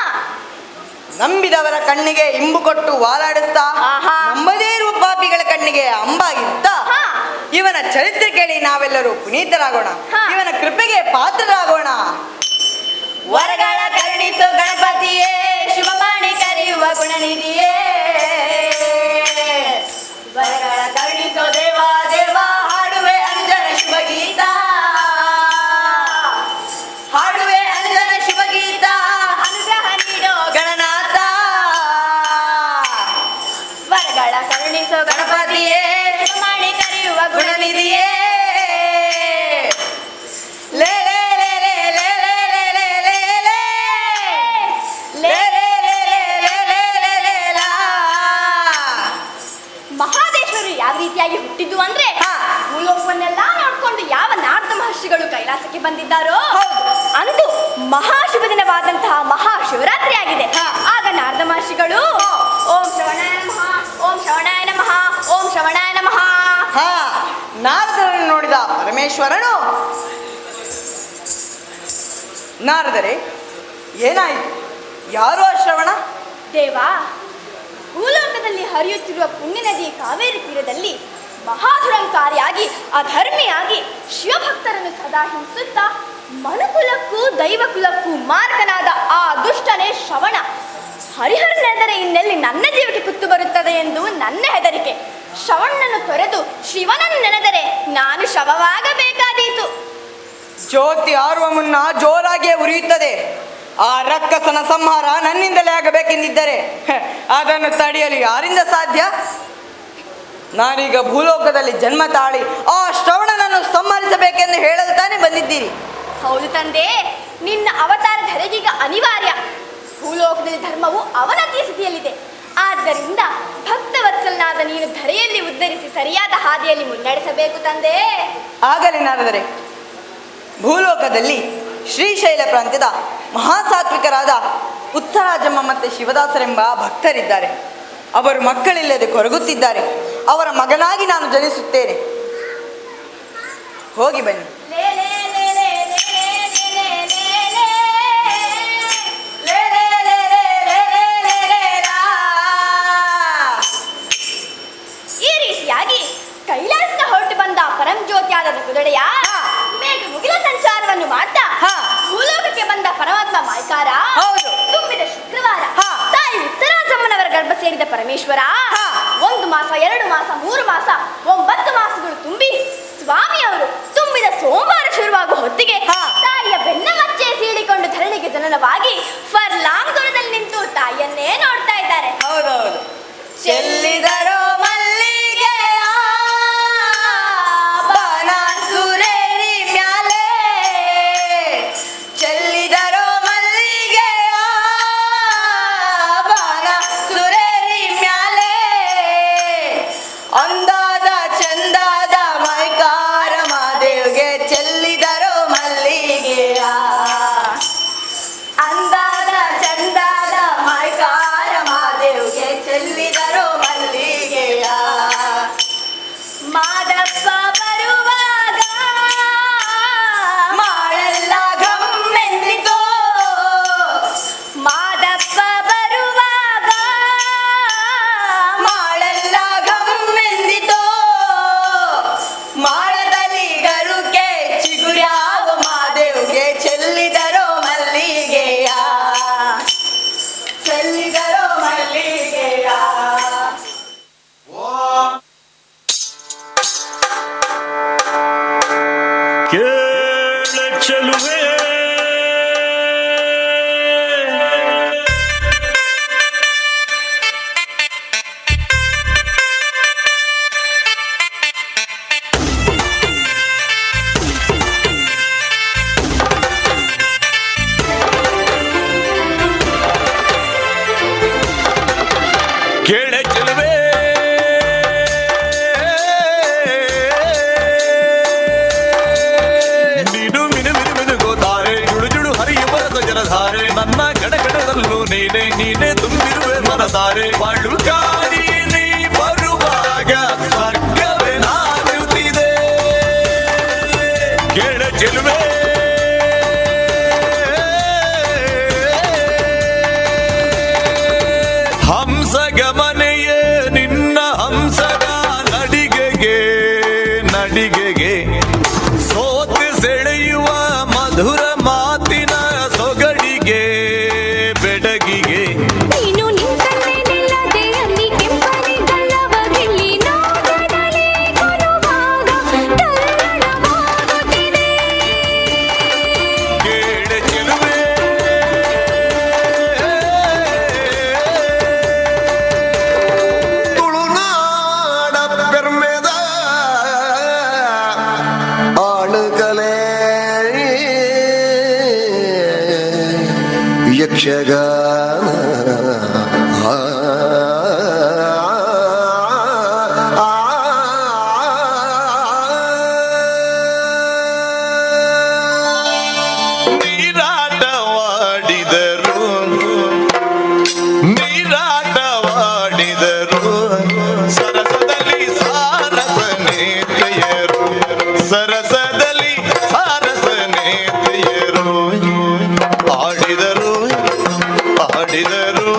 ನಂಬಿದವರ ಕಣ್ಣಿಗೆ ಇಂಬು ಕೊಟ್ಟು ವಾಲಾಡಿಸ್ತಾ, ಆಹಾ. ನಂಬದೇ ಇರುವ ಪಾಪಿಗಳ ಕಣ್ಣಿಗೆ ಅಂಬಾಗಿರುತ್ತಾ, ಹಾ. ಇವನ ಚರಿತ್ರೆ ಕೇಳಿ ನಾವೆಲ್ಲರೂ ಪುನೀತರಾಗೋಣ, ಹಾ. ಇವನ ಕೃಪೆಗೆ ಪಾತ್ರರಾಗೋಣ. ವರಗಳ ಕರುಣಿಸು ಗಣಪತಿಯೇ, ಶುಭವಾಣಿ ಕರೆಯುವ ಗುಣನಿಧಿಯೇ, ವರಗಳ ಕರುಣಿಸೋ ದೇವ ದೇವ, ಹಾಡುವೆ ಅಂಜನ ಶುಭ ಗೀತ, ಹಾಡುವೆ ಅಂಜನ ಶುಭ ಗೀತ, ಅನುಗ್ರಹ ನೀಡೋ ಗಣನಾಥ ವರಗಳ ಕರುಣಿಸೋ ಗಣಪತಿಯೇ, ಶುಭವಾಣಿ ಕರೆಯುವ ಗುಣನಿಧಿಯೇ. ಲೇ ಲೇ ಲೇ ಲೇ ಲೇ ಲೇ ಲೇ ಲೇ ಲೇ ಲೇ ಲೇ ಲೇ ಲೇ ಲೇ ಲೇ ಲೇ ಲಾ. ಮಹಾದೇಶ್ವರು ಯಾವ ರೀತಿಯಾಗಿ ಹುಟ್ಟಿದ್ದು ಅಂದ್ರೆ, ಹಾ. ಭೂಲೋಕವನ್ನೆಲ್ಲ ನೋಡ್ಕೊಂಡು ಯಾವ ನಾರದ ಮಹರ್ಷಿಗಳು ಕೈಲಾಸಕ್ಕೆ ಬಂದಿದ್ದಾರೋ ಹೌದು. ಅಂದು ಮಹಾಶುಭ ದಿನವಾದಂತಹ ಮಹಾಶಿವರಾತ್ರಿ ಆಗಿದೆ. ಆಗ ನಾರದ ಮಹರ್ಷಿಗಳು ಓಂ ಶ್ರವಣಾಯ ನಮಃ, ಓಂ ಶ್ರವಣಾಯ ನಮಃ, ಓಂ ಶ್ರವಣಾಯ ನಮಃ. ಹಾ, ನಾರದರನ್ನು ನೋಡಿದ ಪರಮೇಶ್ವರನು, ನಾರದರೆ ಏನಾಯಿತು? ಯಾರೋ ಶ್ರವಣ? ದೇವ, ಭೂಲೋಕದಲ್ಲಿ ಹರಿಯುತ್ತಿರುವ ಪುಣ್ಯ ನದಿ ಕಾವೇರಿ ತೀರದಲ್ಲಿ ಮಹಾದುರಂಕಾರಿಯಾಗಿ ಅಧರ್ಮಿಯಾಗಿ ಶಿವಭಕ್ತರನ್ನು ಸದಾ ಹಿಂಸುತ್ತಾ ಮನುಕುಲಕ್ಕೂ ದೈವಕುಲಕ್ಕೂ ಮಾರಕನಾದ ಆ ದುಷ್ಟನೇ ಶ್ರವಣ. ಹರಿಹರನೆಂದರೆ ಇನ್ನೆಲ್ಲಿ ನನ್ನ ಜೀವಕ್ಕೆ ಕುತ್ತು ಬರುತ್ತದೆ ಎಂದು ನನ್ನ ಹೆದರಿಕೆ. ಶ್ರವಣನನ್ನು ತೊರೆದು ಶಿವನನ್ನು ನೆನೆದರೆ ನಾನು ಶವವಾಗಬೇಕಾದೀತು. ಜ್ಯೋತಿ ಆರುವ ಮುನ್ನ ಜೋರಾಗಿಯೇ ಉರಿಯುತ್ತದೆ. ಆ ರಕ್ಕಸನ ಸಂಹಾರ ನನ್ನಿಂದಲೇ ಆಗಬೇಕೆಂದಿದ್ದರೆ ಅದನ್ನು ತಡೆಯಲು ಯಾರಿಂದ ಸಾಧ್ಯ? ನಾನೀಗ ಭೂಲೋಕದಲ್ಲಿ ಜನ್ಮ ತಾಳಿ ಆ ಶ್ರವಣನನ್ನು ಸಂಹರಿಸಬೇಕೆಂದು ಹೇಳಲು ತಾನೇ ಬಂದಿದ್ದೀರಿ. ಹೌದು ತಂದೆ, ನಿನ್ನ ಅವತಾರ ಧರೆಗೀಗ ಅನಿವಾರ್ಯ. ಭೂಲೋಕದಲ್ಲಿ ಧರ್ಮವು ಅವನತಿಯ ಸ್ಥಿತಿಯಲ್ಲಿದೆ. ಆದ್ದರಿಂದ ಭಕ್ತವತ್ಸಲನಾದ ನೀನು ಧರೆಯಲ್ಲಿ ಉದ್ಧರಿಸಿ ಸರಿಯಾದ ಹಾದಿಯಲ್ಲಿ ಮುನ್ನಡೆಸಬೇಕು ತಂದೆ. ಆಗಲಿ ನಾರದರೆ, ಭೂಲೋಕದಲ್ಲಿ ಶ್ರೀಶೈಲ ಪ್ರಾಂತ್ಯದ ಮಹಾಸಾತ್ವಿಕರಾದ ಉತ್ತರಾಜಮ್ಮ ಮತ್ತು ಶಿವದಾಸರೆಂಬ ಭಕ್ತರಿದ್ದಾರೆ. ಅವರು ಮಕ್ಕಳಿಲ್ಲದೆ ಕೊರಗುತ್ತಿದ್ದಾರೆ. ಅವರ ಮಗನಾಗಿ ನಾನು ಜನಿಸುತ್ತೇನೆ. ಹೋಗಿ ಬನ್ನಿ. ಲೇ ಲೇ ಲೇ ಲೇ ಲೇ ಲೇ ಲೇ ಲೇ ಲೇ ಲೇ ಲೇ ಲೇ ಲೇ ಲೇ ಲೇ ಲಾ. ಈ ರೀತಿಯಾಗಿ ಕೈಲಾಸದ ಹೊರಟು ಬಂದ ಪರಂಜ್ಯೋತಿಯಾದ ಕುದಡೆಯ ಮೇಘ ಮುಗಿಲ ಸಂಚಾರವನ್ನು ಮಾಡ್ತಾ ಹಾ. ಭೂಲೋಕಕ್ಕೆ ಬಂದ ಪರಮಾತ್ಮ ಮಾಯ್ಕಾರ ಹೌದು. ತುಂಬಿದ ಶುಕ್ರವಾರ ಹಾ. ತಾಯಿ ಉತ್ತರಾಜಮ್ಮನವರ ಗರ್ಭ ಸೇರಿದ ಪರಮೇಶ್ವರ ಹಾ. 1 ಮಾಸ 2 ಮಾಸ 3 ಮಾಸ 9 ಮಾಸಗಳು ತುಂಬಿ ಸ್ವಾಮಿಯವರು ತುಂಬಿದ ಸೋಮವಾರ ಶುರುವಾಗುವ ಹೊತ್ತಿಗೆ ಹಾ. ತಾಯಿಯ ಬೆನ್ನ ಮಚ್ಚೆ ಸೀಳಿಕೊಂಡು ಧರಣಿಗೆ ಜನನವಾಗಿ ಫರ್ಲಾಂಗ್ ದೂರದಲ್ಲಿ ನಿಂತು ತಾಯಿಯನ್ನೇ ನೋಡ್ತಾ ಇದ್ದಾರೆ. ಹೌದೌದು. ಚೆಲ್ಲಿದರೋ ಮಲ್ಲಿಗೆಯ ಬಾಣ ಸುರೇರಿ ಮ್ಯಾಲೆ, ಚೆಲ್ಲಿದರೋ ಮಲ್ಲಿಗೆಯ ಬಾಣ ಸುರೇರಿ ಮ್ಯಾಲೆ, ಅಂದಾದ ಚಂದಾದ ಮೈಕಾರ ಮಾದೇವ್ಗೆ ಚೆಲ್ಲಿದರೋ ಮಲ್ಲಿಗೆಯ, ಅಂದಾದ ಚಂದಾದ ಮೈಕಾರ ಮಾದೇವ್ಗೆ ಚೆಲ್ಲಿದರೋ ಮಲ್ಲಿಗೆ. ಜಲಧಾರೆ ನನ್ನ ಕಣಕಣದಲ್ಲೂ ನೀನೆ ನೀನೆ ತುಂಬಿರುವೆ ಮನಸಾರೆ ಬಾಳು ಕಾಡಿ ನೀ ಬರುವಾಗ ಸ್ವರ್ಗವೇ ನಾಗುತ್ತಿದೆ ಕೇಳ ಚೆಲುವೆ ಹಂಸ ಗಮನೆಯೇ ನಿನ್ನ ಹಂಸದ ನಡಿಗೆಗೆ ನಡಿಗೆಗೆ ಸೋತು ಸೆಳೆಯುವ ಮಧುರ ಮಾತಿನ ಸೊಗಡಿಗೆ ಬೆಡಗಿಗೆ ನೀನು ನಿಂತಲ್ಲೇ ನಿಲ್ಲದೆ ಅಲ್ಲಿ ಕೆಂಪನೆ ಗಲ್ಲವ ಗಿಲ್ಲಿ ನೋಡದಲೇ ಕೊಡುವಾಗ ತಲ್ಲಣವಾಗುತ್ತಿದೆ ಕೇಳ ಚೆಲುವೆ ತುಳುನಾಡ ಪೆರ್ಮೆದ ಆಳುಕಲೆ ಯಕ್ಷಗಾನ ನೀರಾಟವಾಡಿದರು ನೀರಾಟವಾಡಿದರು ಸರಸದಲ್ಲಿ ಸಾರಸ ನೇತೆಯರು ಸರಸದಲ್ಲಿ ಸಾರಸ ನೇತೆಯರು ಆಡಿದರು ಆಡಿದರು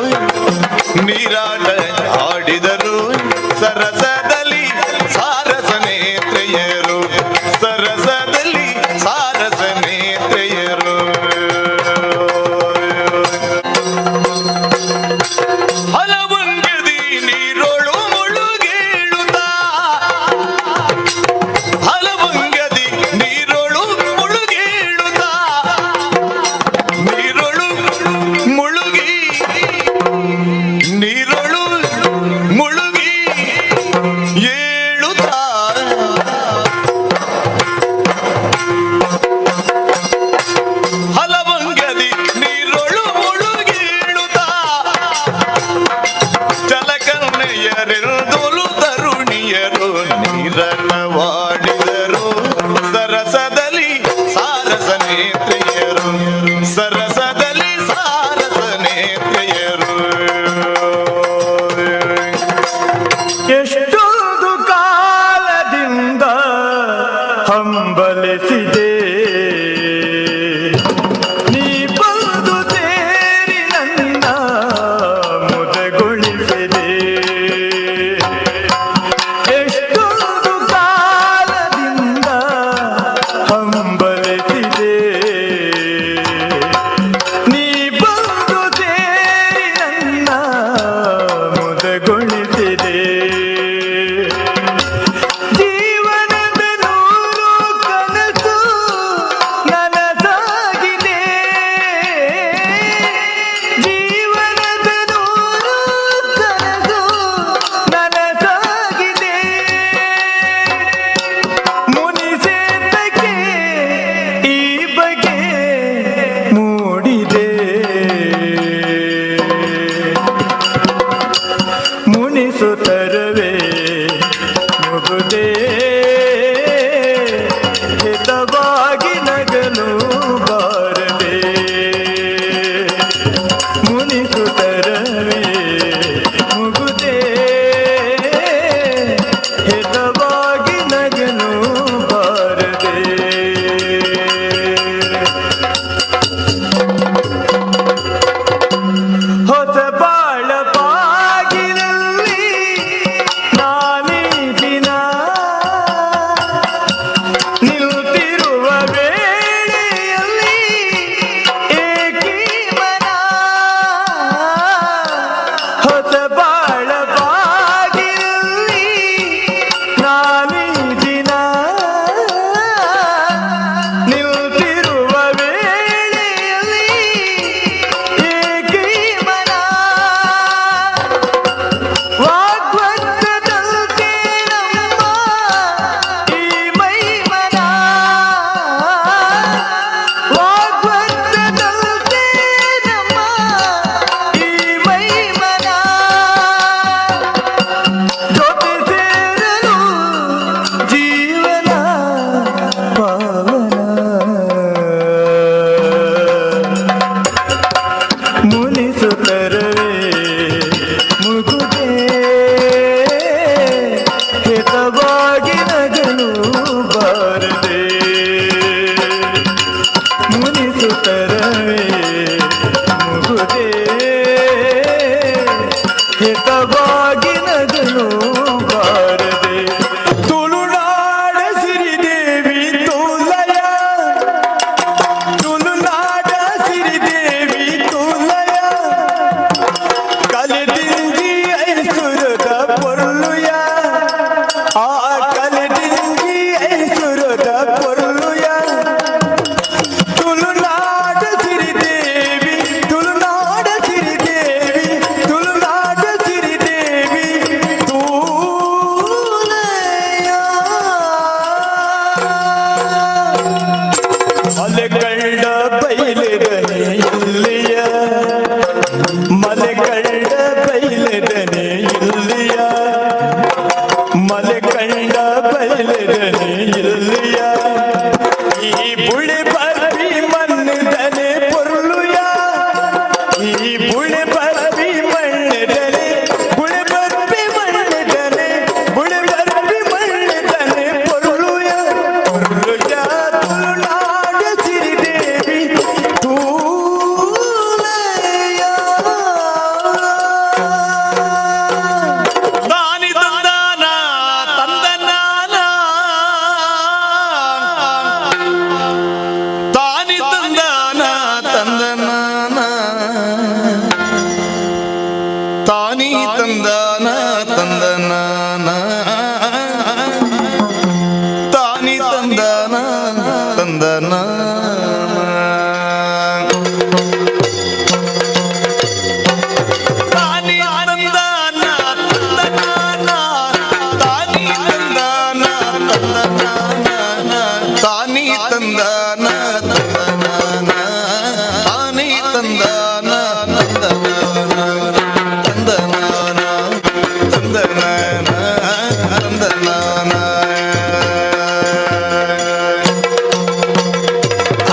ತಂದನ ತಂದನ ತಂದನ ತಂದನ ತಂದನ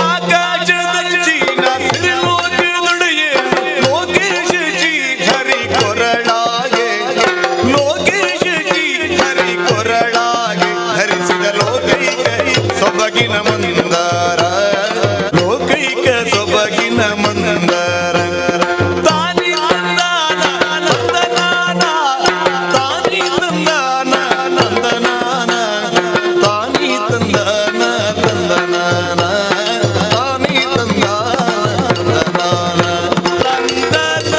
ಆಕಾಶದಲ್ಲಿ ನಸಿರುವುದುಡಿಯೇ ಲೋಕೇಶ ಜಿ ಹರಿ ಕೊರಳಾಗೆ ಲೋಕೇಶ ಜಿ ಹರಿ ಕೊರಳಾಗೆ ಹರಿಸಿದ ಲೋಕೈಕ ಸೊಬಗಿನ ಮಂದಾರ ಲೋಕೈಕ ಸೊಬಗಿನ ಮಂದಾರ ತಾನಿ ತಂದಾನ ನಂದನಾನ ತಾನಿ ತಂದಾನ ನಂದನಾನ ತಾನಿ ತಂದಾನ ತಂದನಾನ ತಾನಿ ತಂದಾನ ನಂದನಾನ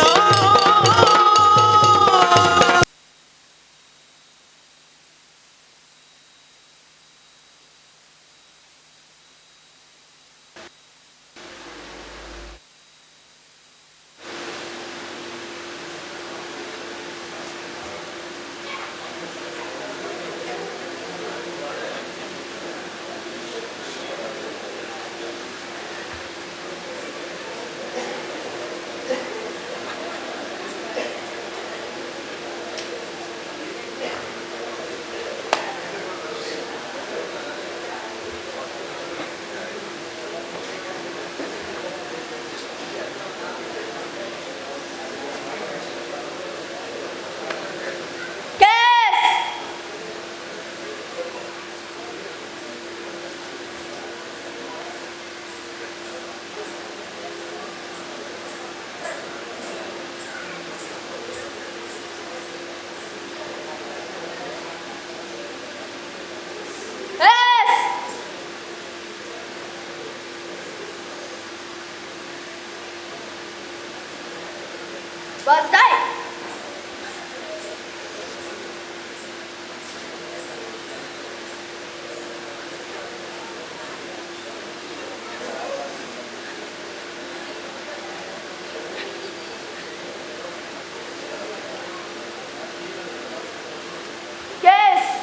Was time. Yes.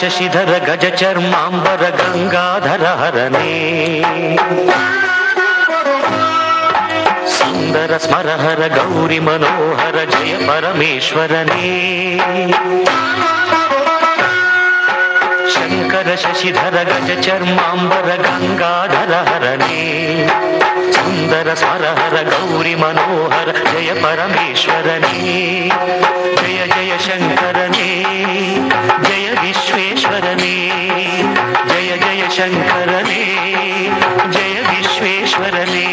ಶಶಿಧರ ಗಜ ಚರ್ಮಾಂಬರ ಗಂಗಾಧರ ಹರನೇ ಸುಂದರ ಸ್ಮರಹರ ಗೌರಿ ಮನೋಹರ ಜಯ ಪರಮೇಶ್ವರನೇ ಶಂಕರ ಶಶಿಧರ ಗಜ ಚರ್ಮಾಂಬರ ಗಂಗಾಧರ ಹರನೇ ಸುಂದರ ಸ್ಮರಹರ ಗೌರಿ ಮನೋಹರ ಜಯ ಪರಮೇಶ್ವರನೇ ಜಯ ಜಯ ಶಂಕರನೇ ಜಯ ವಿಶ್ವೇಶ್ವರನೇ ಜಯ ಜಯ ಶಂಕರನೇ ಜಯ ವಿಶ್ವೇಶ್ವರನೇ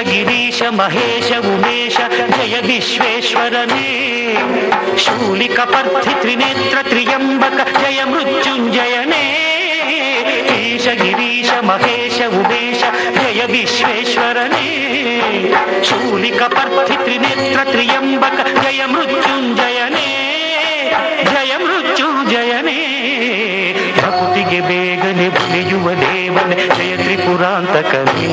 ಗಿರೀಶ ಮಹೇಶ ಉಮೇಶ ಜಯ ವಿಶ್ವೇಶ್ವರನೇ ಶೂಲಿಕ ಪರ್ಥಿ ತ್ರಿನೇತ್ರ ತ್ರಿಯಂಬಕ ಜಯ ಮೃತ್ಯುಂಜಯನೇ ಈಶ ಗಿರೀಶ ಮಹೇಶ ಉಮೇಶ ಜಯ ವಿಶ್ವೇಶ್ವರನೇ ಶೂಲಿಕ ಪರ್ಥಿ ತ್ರಿನೇತ್ರ ತ್ರಿಯಂಬಕ ಜಯ ಮೃತ್ಯುಂಜಯನೇ ಜಯ ಮೃತ್ಯುಂಜಯನೇ ಭಕ್ತಿಗೆ ಬೇಗನೆ ಬಲಿಯುವ ದೇವನೇ ಜಯ ತ್ರಿಪುರಾಂತಕನೇ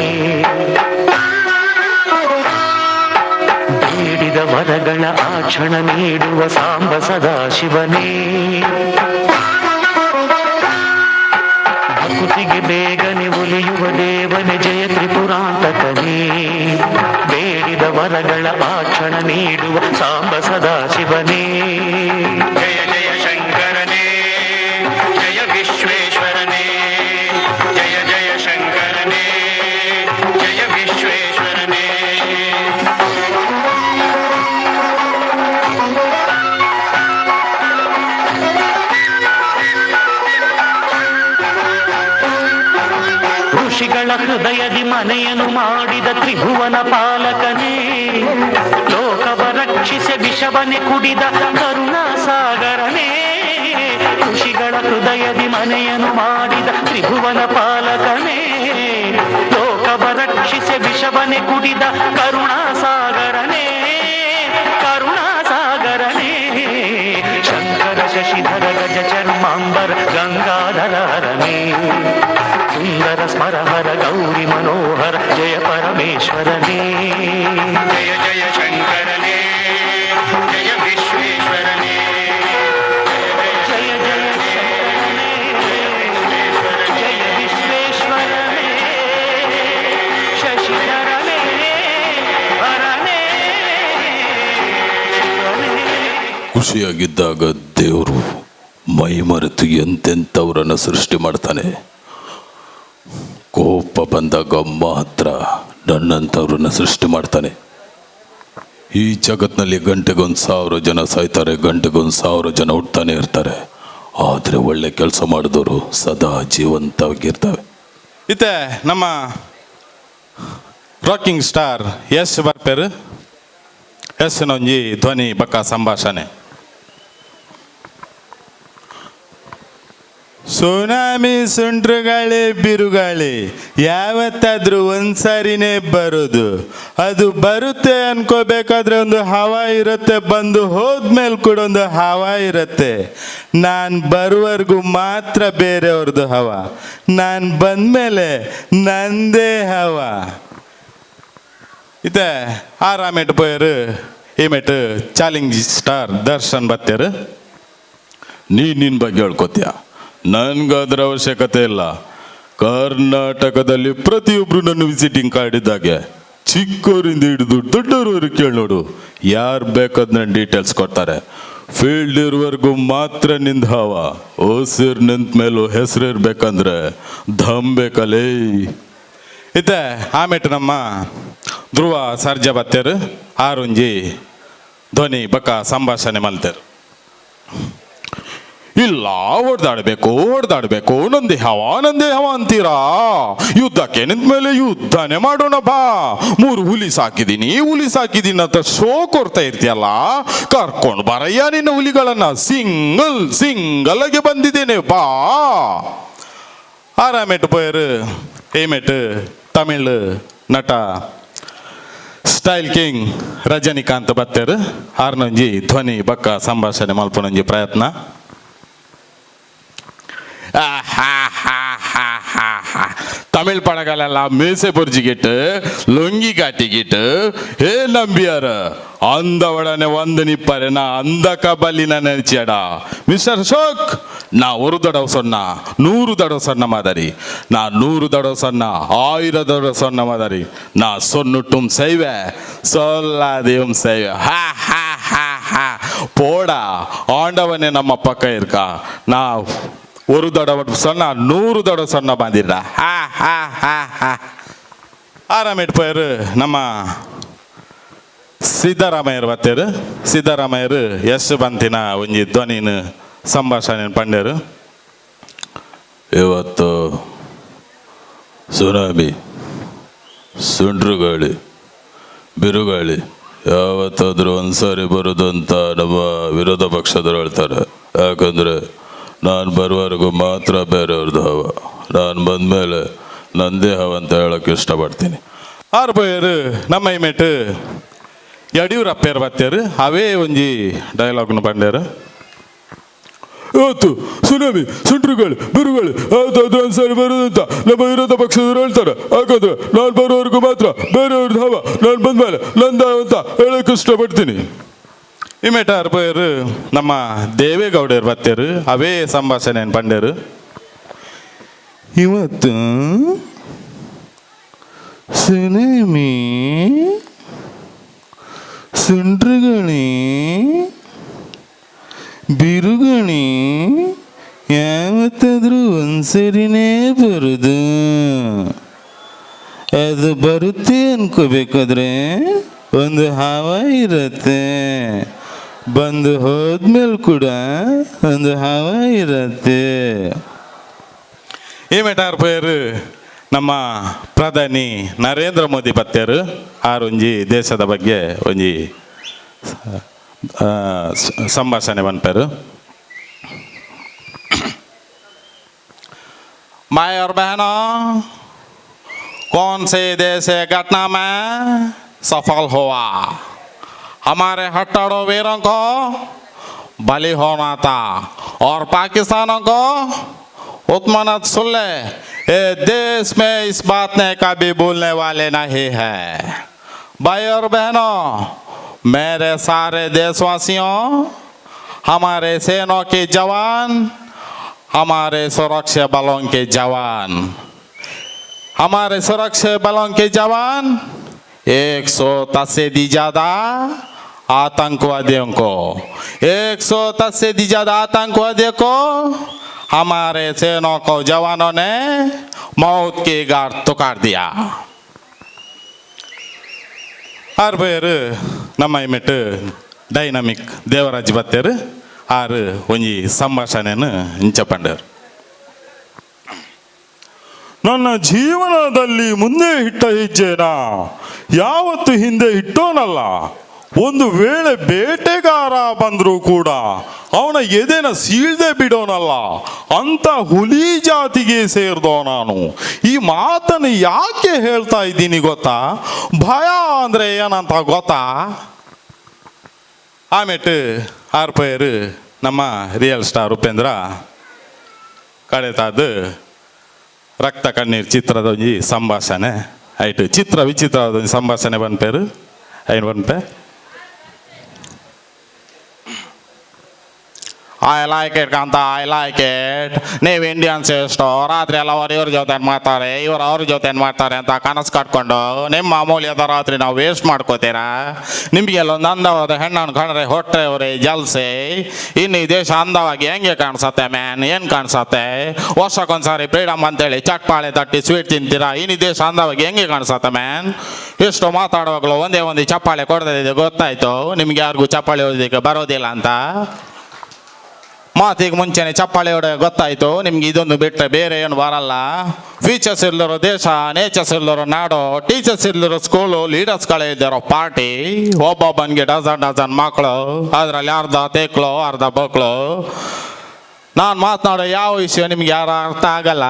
ಬೇಡಿದ ವರಗಳ ಆಕ್ಷಣ ನೀಡುವ ಸಾಂಬ ಸದಾಶಿವನೇ ಭಕ್ತಿಗೆ ಬೇಗನೆ ಒಲಿಯುವ ದೇವನೇ ಜಯ ತ್ರಿಪುರಾಂತಕನೇ ಬೇಡಿದ ವರಗಳ ಆಕ್ಷಣ ನೀಡುವ ಸಾಂಬ ಸದಾಶಿವನೇ ಜಯ ಜಯ ಶಂಕರನೇ ಜಯ ವಿಶ್ವೇಶ್ವರನೇ ಜಯ ಜಯ ಶಂಕರನೇ ಜಯ ವಿಶ್ವೇಶ್ವರನೇ ಋಷಿಗಳ ಹೃದಯದಿ ಮನೆಯನ್ನು ಮಾಡಿದ ತ್ರಿಭುವನ ಪಾಲಕನೇ ಲೋಕವ ರಕ್ಷಿಸಿ ವಿಷವನೆ ಕುಡಿದ ಕರುಣಾ ಸಾಗರನೇ ಋಷಿಗಳ ಹೃದಯದಿ ಮನೆಯನ್ನು ಮಾಡಿದ ತ್ರಿಭುವನ ಪಾಲಕನೇ ಲೋಕವ ರಕ್ಷಿಸಿ ವಿಷವನೆ ಕುಡಿದ ಕರುಣಾ ಸಾಗರನೇ ಕರುಣಾ ಸಾಗರನೇ ಶಂಕರ ಶಶಿಧರ ಗಜ ಚರ್ಮಾಂಬರ ಗಂಗಾಧರ ಹರನೇ ಸುಂದರ ಸ್ಮರಹರ ಗೌರಿ ಮನೋಹರ ಜಯ ಪರಮೇಶ್ವರನೇ ಜಯ ಜಯ ಶಂಕರನೇ ಜಯ ವಿಶ್ವೇಶ್ವರನೇ ಜಯ ಜಯ ಶಂಕರನೇ ಜಯ ವಿಶ್ವೇಶ್ವರನೇ ಶಶಿಧರನೇ ಹರನೇ ಖುಷಿಯಾಗಿದ್ದಾಗ ದೇವರು ಮೈ ಮರೆತು ಎಂತೆಂಥವ್ರನ್ನ ಸೃಷ್ಟಿ ಮಾಡ್ತಾನೆ. ಕೋಪ ಬಂದಾಗ ಮಾತ್ರ ನನ್ನಂಥವ್ರನ್ನ ಸೃಷ್ಟಿ ಮಾಡ್ತಾನೆ. ಈ ಜಗತ್ತಿನಲ್ಲಿ ಗಂಟೆಗೊಂದು 1000 ಜನ ಸಾಯ್ತಾರೆ, ಗಂಟೆಗೊಂದು 1000 ಜನ ಹುಟ್ತಾನೆ ಇರ್ತಾರೆ. ಆದರೆ ಒಳ್ಳೆ ಕೆಲಸ ಮಾಡಿದವರು ಸದಾ ಜೀವಂತವಾಗಿರ್ತವೆ. ಇತ್ತೆ ನಮ್ಮ ರಾಕಿಂಗ್ ಸ್ಟಾರ್ ಯಶ್ ಬರ್ಪೇರು ಯಶ್ನೊಂಜಿ ಧ್ವನಿ ಬಕ್ಕ ಸಂಭಾಷಣೆ. ಸುನಾಮಿ ಸುಂಟ್ರುಗಾಳಿ ಬಿರುಗಾಳಿ ಯಾವತ್ತಾದ್ರೂ ಒಂದ್ಸಾರಿನೇ ಬರೋದು. ಅದು ಬರುತ್ತೆ ಅನ್ಕೋಬೇಕಾದ್ರೆ ಒಂದು ಹವಾ ಇರುತ್ತೆ, ಬಂದು ಹೋದ್ಮೇಲೆ ಕೂಡ ಒಂದು ಹವಾ ಇರುತ್ತೆ. ನಾನು ಬರುವವರೆಗೂ ಮಾತ್ರ ಬೇರೆಯವ್ರದ್ದು ಹವಾ, ನಾನು ಬಂದ್ಮೇಲೆ ನಂದೇ ಹವಾ. ಇತ್ತೆ ಆರಾಮೆಟ್ ಪೋಯರು ಈಮೆಟ್ ಚಾಲೆಂಜ್ ಸ್ಟಾರ್ ದರ್ಶನ್ ಬತ್ತೇರು. ನಿನ್ನ ಬಗ್ಗೆ ಹೇಳ್ಕೊತೀಯ, ನನ್ಗದ್ರ ಅವಶ್ಯಕತೆ ಇಲ್ಲ. ಕರ್ನಾಟಕದಲ್ಲಿ ಪ್ರತಿಯೊಬ್ರು ನನ್ನ ವಿಸಿಟಿಂಗ್ ಕಾರ್ಡ್ ಇದ್ದಾಗೆ ಚಿಕ್ಕವರಿಂದ ಹಿಡಿದು ದೊಡ್ಡವರವರೆಗೆ ಕೇಳಿ ನೋಡು, ಯಾರು ಬೇಕಾದ್ ನನ್ನ ಡೀಟೇಲ್ಸ್ ಕೊಡ್ತಾರೆ. ಫೀಲ್ಡ್ ಇರುವವರೆಗೂ ಮಾತ್ರ ನಿಂದ ಹವ. ಓಸಿರ್ ನಿಂತ ಮೇಲೂ ಹೆಸರು ಇರ್ಬೇಕಂದ್ರೆ ಧಮ್ ಬೇಕಲ್ಲೇ. ಇತ್ತೆ ಆಮೇಟ್ ನಮ್ಮ ಧ್ರುವ ಸರ್ಜಾ ಬತ್ತೇರು ಆರುಂಜಿ ಧ್ವನಿ ಬಕ್ಕ ಸಂಭಾಷಣೆ ಮಲ್ತೇರು. ಇಲ್ಲ ಹೊಡೆದಾಡ್ಬೇಕು ನಂದೇ ಹವ ಅಂತೀರಾ? ಯುದ್ಧಕ್ಕೆ ನಿಂತ ಮೇಲೆ ಯುದ್ಧನೇ ಮಾಡೋಣ ಬಾ. 3 ಹುಲಿ ಸಾಕಿದೀನಿ ಅಂತ ಶೋ ಕೊಡ್ತಾ ಇರ್ತೀಯಲ್ಲ, ಕರ್ಕೊಂಡು ಬರಯ್ಯ ನಿನ್ನ ಹುಲಿಗಳನ್ನ. ಸಿಂಗಲ್ ಆಗಿ ಬಂದಿದ್ದೇನೆ ಬಾ. ಆರಾಮೇಟು ಪೋಯರು ಏಮೇಟು ತಮಿಳ್ ನಟ ಸ್ಟೈಲ್ ಕಿಂಗ್ ರಜನಿಕಾಂತ್ ಬತ್ತೇರು ಆರ್ನೊಂಜಿ ಧ್ವನಿ ಬಕ್ಕ ಸಂಭಾಷಣೆ ಮಲ್ಪನೊಂಜಿ ಪ್ರಯತ್ನ. ತಮಿಳ್ ಪಡಗಳೆಲ್ಲ ಮೇಸೆ ಬುರ್ಜಿಗಿಟ್ಟು ಲೊಂಗಿ ಕಾಟಿಗಿಟ್ಟು ಹೇ ನಂಬಿಯಾರ ಅಂದವಡನೆ ಒಂದು ನಿಪ್ಪರೆ ನಾ ಅಂದಕ ಬಲ್ಲಿನ ನೆನಚಿಯಡ ಮಿಸ್ಟರ್ ಅಶೋಕ್, ನಾ 1 தடவை சொன்னா 100 தடவை சொன்ன மாதிரி, நான் 100 தடவை சொன்னா 1000 தடவை சொன்ன மாதிரி, நான் சொன்னுட்டும் செய்வேன் சொல்லாதையும் செய்வேன். போடா, ஆண்டவனே நம்ம பக்கம் இருக்கா. நான் 1 தடவை சொன்னா 100 தடவை சொன்ன மாதிரிடா. ಆರಾಮೇಟ್ ಪೋಯರು ನಮ್ಮ ಸಿದ್ದರಾಮಯ್ಯರು ಬತ್ತೇರು. ಸಿದ್ದರಾಮಯ್ಯರು ಎಷ್ಟು ಬಂತಿನ ಒಂಜಿ ಧ್ವನಿನ ಸಂಭಾಷಣೆ ಪಂಡ್ಯರು. ಇವತ್ತು ಸುನಾಮಿ, ಸುಂಡ್ರುಗಾಳಿ, ಬಿರುಗಾಳಿ ಯಾವತ್ತಾದರೂ ಒಂದ್ಸಾರಿ ಬರೋದು ಅಂತ ನಮ್ಮ ವಿರೋಧ ಪಕ್ಷದವರು ಹೇಳ್ತಾರೆ. ಯಾಕಂದರೆ ನಾನು ಬರುವವರೆಗೂ ಮಾತ್ರ ಬೇರೆಯವ್ರದ್ದು ಹವ, ನಾನು ಬಂದಮೇಲೆ ನಂದೇ ಹವ ಅಂತ ಹೇಳೋಕ್ಕೆ ಇಷ್ಟಪಡ್ತೀನಿ. ಆರು ಪೋಯರು ನಮ್ಮ ಇಮೇಟ್ ಯಡಿಯೂರಪ್ಪರು ಬತ್ತೇರು. ಅವೇ ಒಂಜಿ ಡೈಲಾಗ್ನು ಪಂಡ್ಯರು. ಇವತ್ತು ಸುನಾಮಿ, ಸುಂಟ್ರುಗಳು, ಬಿರುಗಳು ಯಾವತ್ತಾದ್ರೂ ಒಂದ್ಸಾರಿ ಬರೋದಂತ ನಮ್ಮ ವಿರೋಧ ಪಕ್ಷದವರು ಹೇಳ್ತಾರೆ. ಯಾಕಂದ್ರೆ ನಾನು ಬರೋವರೆಗೂ ಮಾತ್ರ ಬೇರೆಯವ್ರದ್ದು ಹವ, ನಾನು ಬಂದ್ಮೇಲೆ ನಂದ ಅಂತ ಹೇಳೋಕೆ ಇಷ್ಟಪಡ್ತೀನಿ. ಇಮೇಟ ಅರ್ಪಯರು ನಮ್ಮ ದೇವೇಗೌಡರು ಬತ್ತೇರು. ಅವೇ ಸಂಭಾಷಣೆ ಪಂಡ್ಯರು. ಇವತ್ತು ಸುನಾಮಿ, ಸುಂಟ್ರುಗಳಿ, ಬಿರುಗಣಿ ಯಾವತ್ತಾದ್ರೂ ಒಂದ್ಸರಿನೇ ಬರುದು. ಅದು ಬರುತ್ತೆ ಅನ್ಕೋಬೇಕಾದ್ರೆ ಒಂದು ಹಾವ ಇರತ್ತೆ, ಬಂದು ಹೋದ್ಮೇಲೆ ಕೂಡ ಒಂದು ಹಾವ ಇರತ್ತೆ. ಈ ಮೆಟಾರ್ ಪೇರು ನಮ್ಮ ಪ್ರಧಾನಿ ನರೇಂದ್ರ ಮೋದಿ ಬತ್ತೇರು. ಆರೊಂಜಿ ದೇಶದ ಬಗ್ಗೆ ಒಂಜಿ ಸಂಭಾಷಣೆ ಬಂದ್ಪೇರು. भाई और बहनों, कौन से देश घटना में सफल हुआ? हमारे हट्टाड़ों वीरों को बलि होना था और पाकिस्तानों को उत्मनत सुल्ले ये देश में इस बात ने कभी भूलने वाले नहीं है. भाई और बहनों, मेरे सारे देशवासियों, हमारे सेनाओं के जवान, हमारे सुरक्षा बलों के जवान, हमारे सुरक्षा बलों के जवान 110 से भी ज़्यादा आतंकवादियों को 110 से भी ज़्यादा आतंकवादियों को हमारे सेना को जवानों ने मौत की घाट उतार दिया. हर बेर ನಮ್ಮ ಇಮೆಟ್ ಡೈನಮಿಕ್ ದೇವರಾಜ್ ಬತ್ತೇರು. ಆರು ಒಂಜಿ ಸಂಭಾಷಣೆಯನ್ನು ಇಂಚಪಂಡರು. ನನ್ನ ಜೀವನದಲ್ಲಿ ಮುಂದೆ ಇಟ್ಟ ಹೆಜ್ಜೆನ ಯಾವತ್ತು ಹಿಂದೆ ಇಟ್ಟೋನಲ್ಲ. ಒಂದು ವೇಳೆ ಬೇಟೆಗಾರ ಬಂದರೂ ಕೂಡ ಅವನ ಎದೆನ ಸೀಳ್ದೆ ಬಿಡೋನಲ್ಲ. ಅಂತ ಹುಲಿ ಜಾತಿಗೆ ಸೇರಿದೋ ನಾನು. ಈ ಮಾತನ್ನು ಯಾಕೆ ಹೇಳ್ತಾ ಇದ್ದೀನಿ ಗೊತ್ತಾ? ಭಯ ಅಂದರೆ ಏನಂತ ಗೊತ್ತಾ? ಆಮೇಲೆ ಆರ್ಪಯರು ನಮ್ಮ ರಿಯಲ್ ಸ್ಟಾರ್ ಉಪೇಂದ್ರ ಕಳೆತಾದ ರಕ್ತ ಕಣ್ಣೀರು ಚಿತ್ರದ ಒಂಜಿ ಸಂಭಾಷಣೆ ಆಯ್ತು. ಚಿತ್ರ ವಿಚಿತ್ರವಾದ ಒಂದು ಸಂಭಾಷಣೆ ಬಂದ್ಪೇರು. ಏನು ಬಂದ್ಪೆ? I like it Kanta, I like it. ನೀವು ಇಂಡಿಯನ್ಸ್ ಎಷ್ಟು ರಾತ್ರಿ ಎಲ್ಲ ಇವ್ರ ಜೊತೆ ಮಾಡ್ತಾರೆ, ಇವ್ರು ಅವ್ರ ಜೊತೆ ಮಾಡ್ತಾರೆ ಅಂತ ಕನಸು ಕಟ್ಕೊಂಡು ನಿಮ್ಮ ಅಮೂಲ್ಯದ ರಾತ್ರಿ ನಾವು ವೇಸ್ಟ್ ಮಾಡ್ಕೋತೀರಾ? ನಿಮಗೆಲ್ಲ ಒಂದು ಅಂದವಾದ ಹೆಣ್ಣನ್ನು ಕಂಡ್ರೆ ಹೊಟ್ಟೆ ಅವರೇ ಜಲ್ಸೆ. ಇನ್ನು ಈ ದೇಶ ಅಂದವಾಗಿ ಹೆಂಗೆ ಕಾಣಿಸತ್ತೆ ಮ್ಯಾನ್? ಏನು ಕಾಣಿಸತ್ತೆ? ವರ್ಷಕ್ಕೊಂದ್ಸಾರಿ ಫ್ರೀಡಮ್ ಅಂತೇಳಿ ಚಟ್ಪಾಳೆ ತಟ್ಟಿ ಸ್ವೀಟ್ ತಿಂತೀರಾ. ಇನ್ನು ಈ ದೇಶ ಅಂದವಾಗಿ ಹೆಂಗೆ ಕಾಣಿಸತ್ತೆ ಮ್ಯಾನ್? ಎಷ್ಟು ಮಾತಾಡುವಾಗಲೂ ಒಂದೇ ಒಂದು ಚಪ್ಪಾಳೆ ಕೊಡ್ತಾ ಗೊತ್ತಾಯ್ತು ನಿಮ್ಗೆ ಯಾರಿಗೂ ಚಪ್ಪಾಳೆ ಓದೋದಕ್ಕೆ ಬರೋದಿಲ್ಲ ಅಂತ. ಮಾತಿಗೆ ಮುಂಚೆನೆ ಚಪ್ಪಾಳೆ ಹೊಡೆ ಗೊತ್ತಾಯ್ತು ನಿಮ್ಗೆ ಇದೊಂದು ಬಿಟ್ಟರೆ ಬೇರೆ ಏನು ಬರಲ್ಲ. ಫೀಚರ್ಸ್ ಇಲ್ಲರೋ ದೇಶ, ನೇಚರ್ಸ್ ಇಲ್ಲರೋ ನಾಡು, ಟೀಚರ್ಸ್ ಇಲ್ಲರೋ ಸ್ಕೂಲು, ಲೀಡರ್ಸ್ಗಳೇ ಇದ್ದಾರೋ ಪಾರ್ಟಿ. ಒಬ್ಬೊಬ್ಬನಿಗೆ ಡಜನ್ ಮಕ್ಕಳು, ಅದರಲ್ಲಿ ಅರ್ಧ ತೇಕ್ಳು ಅರ್ಧ ಬಕ್ಳು. ನಾನು ಮಾತನಾಡೋ ಯಾವ ವಿಷಯ ನಿಮ್ಗೆ ಯಾರು ಅರ್ಥ ಆಗಲ್ಲ.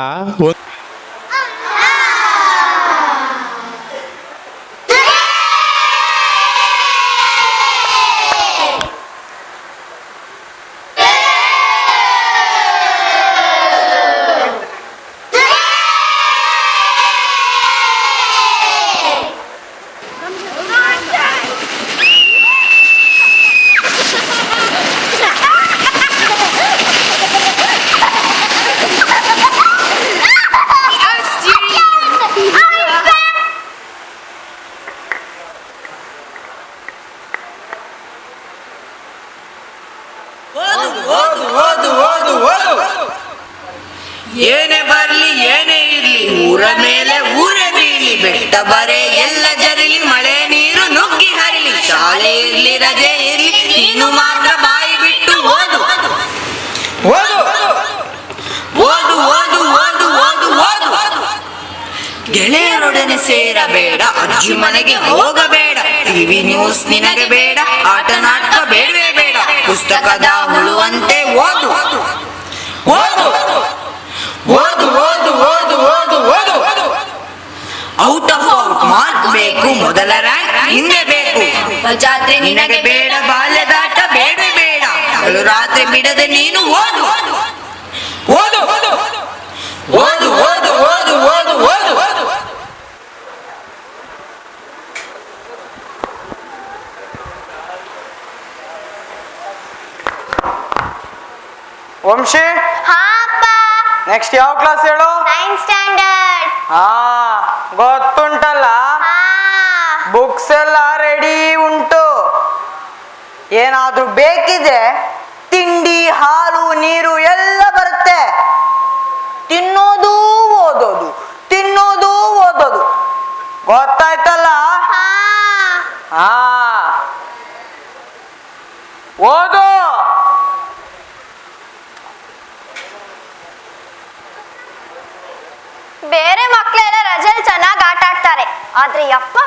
ಏನೇ ಬರ್ಲಿ ಏನೇ ಇರ್ಲಿ, ಊರ ಮೇಲೆ ಊರೇ ಬೀಳಿ, ಬೆಟ್ಟ ಬರೆ ಎಲ್ಲ ಜರಿಲಿ, ಮಳೆ ನೀರು ನುಗ್ಗಿ ಹರಿಲಿ, ಶಾಲೆ ಇರ್ಲಿ ರಜೆ ಇರ್ಲಿ, ನೀನು ಮಾತ್ರ ಬಾಯಿ ಬಿಟ್ಟು ಓದು ಓದು ಓದು ಓದು ಓದು ಓದು ಓದು. ಗೆಳೆಯರೊಡನೆ ಸೇರಬೇಡ, ಅಜ್ಜಿ ಮನೆಗೆ ಹೋಗಬೇಡ, ಟಿವಿ ನ್ಯೂಸ್ ನಿನಗೆ ಬೇಡ, ಆಟ ನಾಟಕ ಬೇಡವೇ ಬೇಡ, ಪುಸ್ತಕದ ಹುಳುವಂತೆ ಓದು ಓದು ಓದು ಓದು ಓದು ಓದು ಓದು. ಔಟ್ ಆಫ್ ಮಾರ್ಕ್ ಬೇಕು, ಮೊದಲ ರ್ಯಾಂಕ್ ಹಿಂದೆ ಬೇಕು, ಜಾತ್ರೆ ನಿನಗೆ ಬೇಡ, ಬಾಲ್ಯದಾಟ ಬೇಡ ಬೇಡ, ಹಗಲು ರಾತ್ರಿ ಬಿಡದೆ ನೀನು ಓದು ಓದು ಓದು ಓದು ಓದು ಓದು ಓದು ಓದು. ವಂಶಿ, ಹಾ ಅಪ್ಪ. ನೆಕ್ಸ್ಟ್ ಯಾವ ಕ್ಲಾಸ್ ಹೇಳು? 9th standard. ಹಾ ಗೊತ್ತುಂಟಲ್ಲ, ಹಾ. ಬುಕ್ಸ್ ಎಲ್ಲ ರೆಡಿ ಉಂಟು. ಏನಾದ್ರೂ ಬೇಕಿದ್ರೆ ತಿಂಡಿ ಹಾಲು ನೀರು ಎಲ್ಲ ಬರುತ್ತೆ. ತಿನ್ನೋದು ಓದೋದು, ತಿನ್ನೋದು ಓದೋದು, ಗೊತ್ತಾಯ್ತಲ್ಲ? ಹಾ. ಹಾ ಓದು. ಬೇರೆ ಮಕ್ಕಳೆಲ್ಲ ರಜೆಯಲ್ಲಿ ಚೆನ್ನಾಗಿ ಆಟ ಆಡ್ತಾರೆ, ಆದ್ರೆ ಯಪ್ಪ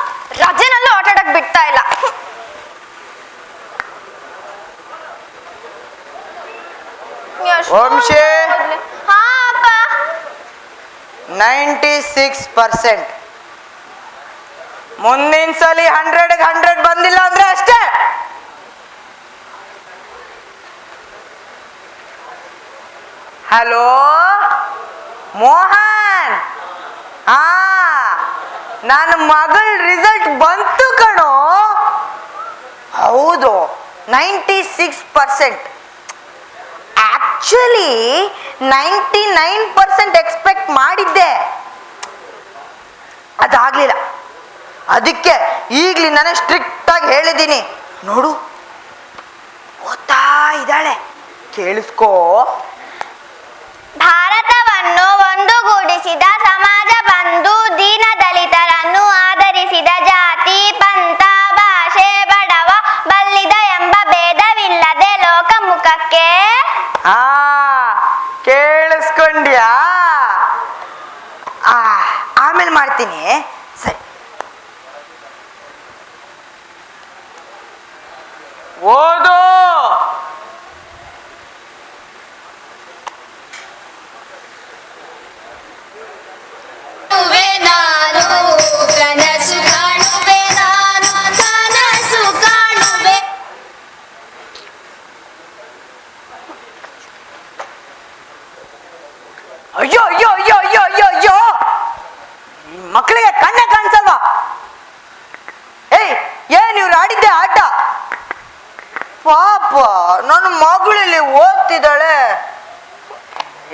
ರಜೆನಲ್ಲೂ ಆಟ ಆಡಕ್ ಬಿಡ್ತಾ ಇಲ್ಲ. ಎಷ್ಟು ವಂಶಿ. ಓದ್ಲಿ? ಹಾ ಅಪ್ಪ. 96%. ಮುಂದಿನ ಸಲಿ 100ಗೆ 100 ಬಂದಿಲ್ಲ ಅಂದ್ರೆ ಅಷ್ಟೇ. ಹಲೋ ಮೋಹನ್, ಹಾ ನನ್ನ ಮಗಳ ರಿಸಲ್ಟ್ ಬಂತು ಕಣೋ. ಹೌದು, 96%. ಆಕ್ಚುಲಿ 99% ಎಕ್ಸ್ಪೆಕ್ಟ್ ಮಾಡಿದ್ದೆ, ಅದಾಗ್ಲಿಲ್ಲ. ಅದಕ್ಕೆ ಈಗ್ಲಿಂದಾನೆ ಸ್ಟ್ರಿಕ್ಟ್ ಆಗಿ ಹೇಳಿದ್ದೀನಿ. ನೋಡು ಓದ್ತಾ ಇದ್ದಾಳೆ, ಕೇಳಿಸ್ಕೋ. ಭಾರತವನ್ನು ಒಂದುಗೂಡಿಸಿದ ಸಮಾಜ ಬಂಧು, ದೀನ ದಲಿತರನ್ನು ಆಧರಿಸಿದ ಜಾತಿ ಪಂಥ ಭಾಷೆ ಬಡವ ಬಲ್ಲಿದ ಎಂಬ ಭೇದವಿಲ್ಲದೆ ಲೋಕಮುಖಕ್ಕೆ. ಆ ಕೇಳಿಸ್ಕೊಂಡ್ಯಾ? ಆಮೇಲೆ ಮಾಡ್ತೀನಿ. ಸರಿ, ಓದು. ಕನಸು ಕಾಣುವೆ ನಾನು, ಕನಸು ಕಾಣುವೆ. ಅಯ್ಯೋ ಅಯ್ಯೋ ಅಯ್ಯೋ ಅಯ್ಯೋ ಅಯ್ಯೋ ಅಯ್ಯೋ, ಮಕ್ಕಳಿಗೆ ಕಣ್ಣೆ ಕಾಣಿಸಲ್ವಾ? ಏಯ್, ಏನ್ ಇವ್ರು ಆಡಿದ್ದೆ ಆಟ? ಪಾಪ ನನ್ನ ಮಗಳಲ್ಲಿ ಓದ್ತಿದ್ದಾಳೆ.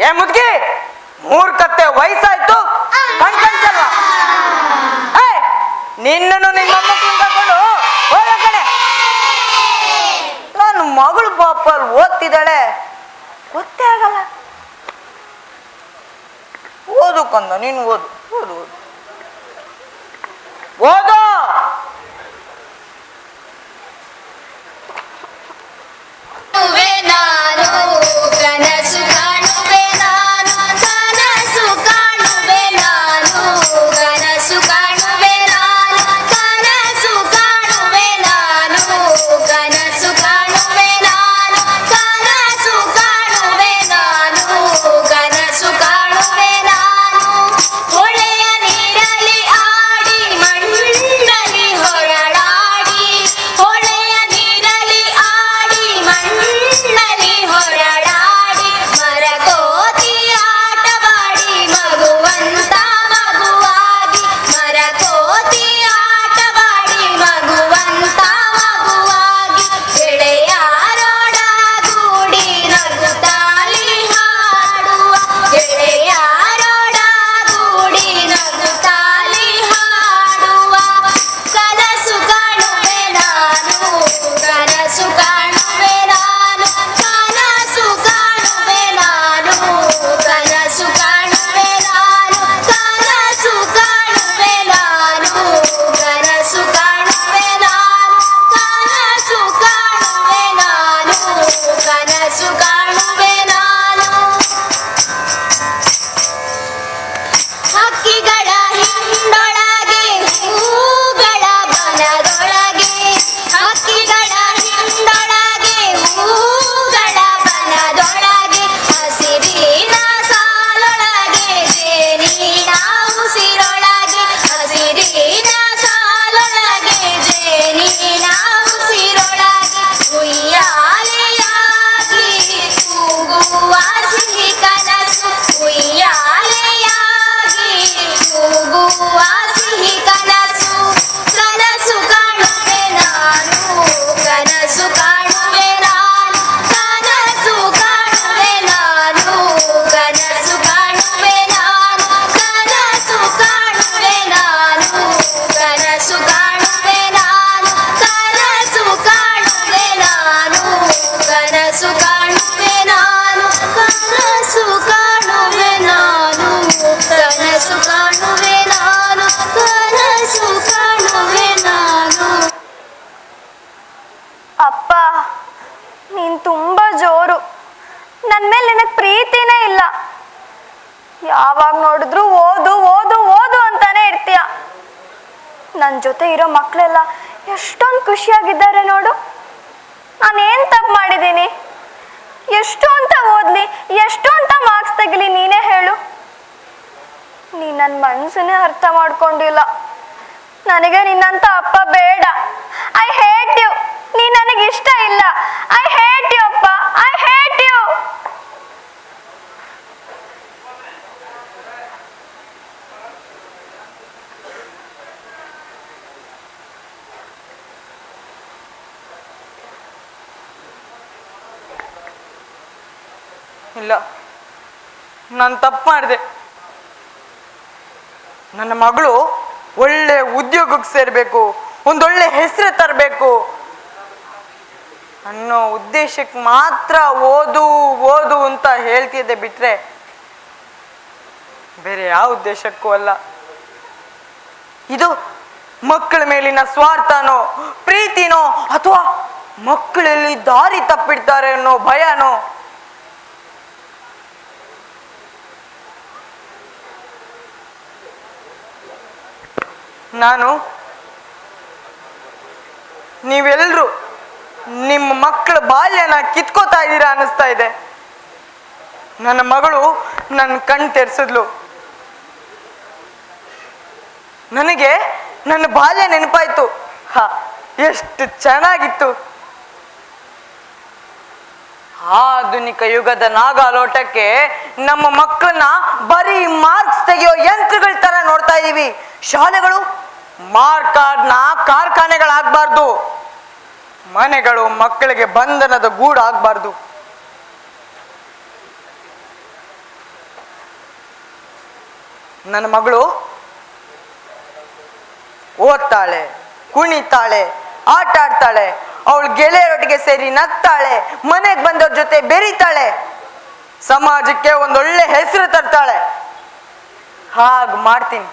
ಏ ಮುದ್ಗಿ, ಮೂರ್ಖತ್ತೆ ವಯಸ್ಸಾಯ್ತು, ಕಣ್ ಕಾಣಿಸಲ್ವಾ? ಏಯ್, ನಿನ್ನನ್ನು ನಿಮ್ಮ ಮಕ್ಕಳನ್ನ ಕರ್ಕೊಂಡು ಹೋಗ ಕಡೆ. ನನ್ನ ಮಗಳು ಪಾಪ ಅಲ್ಲಿ ಓದ್ತಿದ್ದಾಳೆ, ಗೊತ್ತೇ ಆಗಲ್ಲ. ಓದು ಕಂದ, ನೀನು ಓದು ಓದು ಓದು ಓದು. ನಾನು ನೀನು ತುಂಬ ಜೋರು. ನನ್ನ ಮೇಲೆ ನಿನಗೆ ಪ್ರೀತಿನೇ ಇಲ್ಲ. ಯಾವಾಗ ನೋಡಿದ್ರು ಓದು ಓದು ಓದು ಅಂತಾನೆ ಇರ್ತೀಯ. ನನ್ನ ಜೊತೆ ಇರೋ ಮಕ್ಕಳೆಲ್ಲ ಎಷ್ಟೊಂದು ಖುಷಿಯಾಗಿದ್ದಾರೆ ನೋಡು. ನಾನೇನು ತಪ್ಪು ಮಾಡಿದ್ದೀನಿ? ಎಷ್ಟು ಅಂತ ಓದಲಿ, ಎಷ್ಟು ಅಂತ ಮಾರ್ಕ್ಸ್ ತೆಗಿಲಿ, ನೀನೇ ಹೇಳು. ನೀನು ನನ್ನ ಮನಸ್ಸನ್ನೇ ಅರ್ಥ ಮಾಡ್ಕೊಂಡಿಲ್ಲ. ನನಗೆ ನಿನ್ನಂತ ಅಪ್ಪ ಬೇಡ. I hate you. ನೀ ನನಗೆ ಇಷ್ಟ ಇಲ್ಲ. ಐ ಹೇಟ್ ಯು ಅಪ್ಪ. I hate you. ಇಲ್ಲ, ನಾನು ತಪ್ಪು ಮಾಡಿದೆ. ನನ್ನ ಮಗಳು ಒಳ್ಳೆ ಉದ್ಯೋಗಕ್ಕೆ ಸೇರಬೇಕು, ಒಂದೊಳ್ಳೆ ಹೆಸರು ತರಬೇಕು ಅನ್ನೋ ಉದ್ದೇಶಕ್ಕೆ ಮಾತ್ರ ಓದು ಓದು ಅಂತ ಹೇಳ್ತಿದ್ದೆ ಬಿಟ್ರೆ ಬೇರೆ ಯಾವ ಉದ್ದೇಶಕ್ಕೂ ಅಲ್ಲ. ಇದು ಮಕ್ಕಳ ಮೇಲಿನ ಸ್ವಾರ್ಥನೋ, ಪ್ರೀತಿನೋ, ಅಥವಾ ಮಕ್ಕಳಲ್ಲಿ ದಾರಿ ತಪ್ಪಿಡ್ತಾರೆ ಅನ್ನೋ ಭಯನೋ? ನಾನು ನೀವೆಲ್ಲರೂ ನಿಮ್ಮ ಮಕ್ಕಳ ಬಾಲ್ಯನ ಕಿತ್ಕೋತಾ ಇದ್ದೀರಾ ಅನ್ನಿಸ್ತಾ ಇದೆ. ನನ್ನ ಮಗಳು ನನ್ನ ಕಣ್ ತೆರೆಸಿದ್ಲು. ನನಗೆ ನನ್ನ ಬಾಲ್ಯ ನೆನಪಾಯ್ತು. ಎಷ್ಟು ಚೆನ್ನಾಗಿತ್ತು. ಆಧುನಿಕ ಯುಗದ ನಾಗಾಲೋಟಕ್ಕೆ ನಮ್ಮ ಮಕ್ಕಳನ್ನ ಬರೀ ಮಾರ್ಕ್ಸ್ ತೆಗೆಯೋ ಯಂತ್ರಗಳ ತರ ನೋಡ್ತಾ ಇದೀವಿ. ಶಾಲೆಗಳು ಮಾರ್ಕಾಡ್ನ ಕಾರ್ಖಾನೆಗಳಾಗಬಾರ್ದು. ಮನೆಗಳು ಮಕ್ಕಳಿಗೆ ಬಂಧನದ ಗೂಡಾಗಬಾರ್ದು. ನನ್ನ ಮಗಳು ಓದ್ತಾಳೆ, ಕುಣಿತಾಳೆ, ಆಟ ಆಡ್ತಾಳೆ, ಅವಳು ಗೆಳೆಯರೊಟ್ಟಿಗೆ ಸೇರಿ ನಗ್ತಾಳೆ, ಮನೆಗೆ ಬಂದವ್ರ ಜೊತೆ ಬೆರೀತಾಳೆ, ಸಮಾಜಕ್ಕೆ ಒಂದೊಳ್ಳೆ ಹೆಸರು ತರ್ತಾಳೆ. ಹಾಗೆ ಮಾಡ್ತೀನಿ.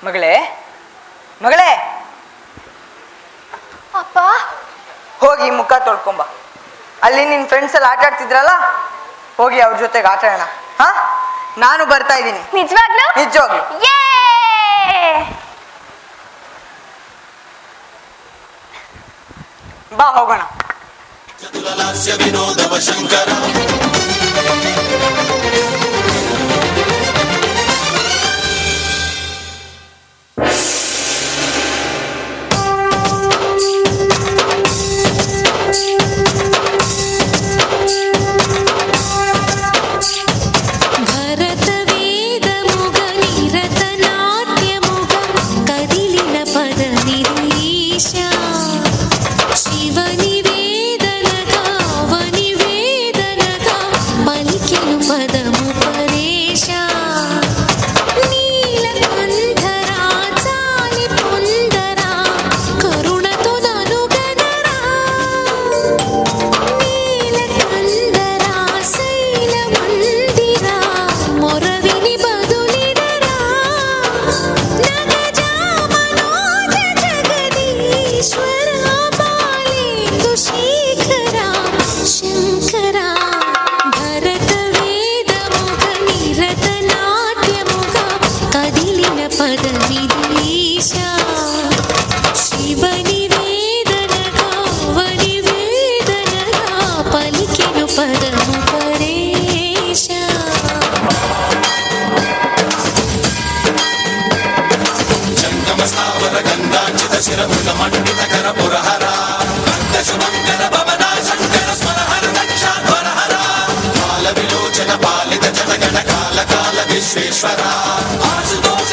ಮಗಳೇ, ಮಗಳೇ, ಅಪ್ಪ, ಹೋಗಿ ಮುಖ ತೊಳ್ಕೊಂಬ. ಅಲ್ಲಿ ನಿನ್ನ ಫ್ರೆಂಡ್ಸ್ ಎಲ್ಲ ಆಟ ಆಡ್ತಿದ್ರಲ್ಲ, ಹೋಗಿ ಅವ್ರ ಜೊತೆಗೆ ಆಟ ಆಡೋಣ. ಹಾ, ನಾನು ಬರ್ತಾ ಇದ್ದೀನಿ. ನಿಜವಾಗ್ಲೂ? ನಿಜವಾಗ್ಲೂ. ಬಾ ಹೋಗೋಣ. ವಿನೋದವ ಶಂಕರ ವಿಶ್ವೇಶ್ವರ ಆಶುತೋಷ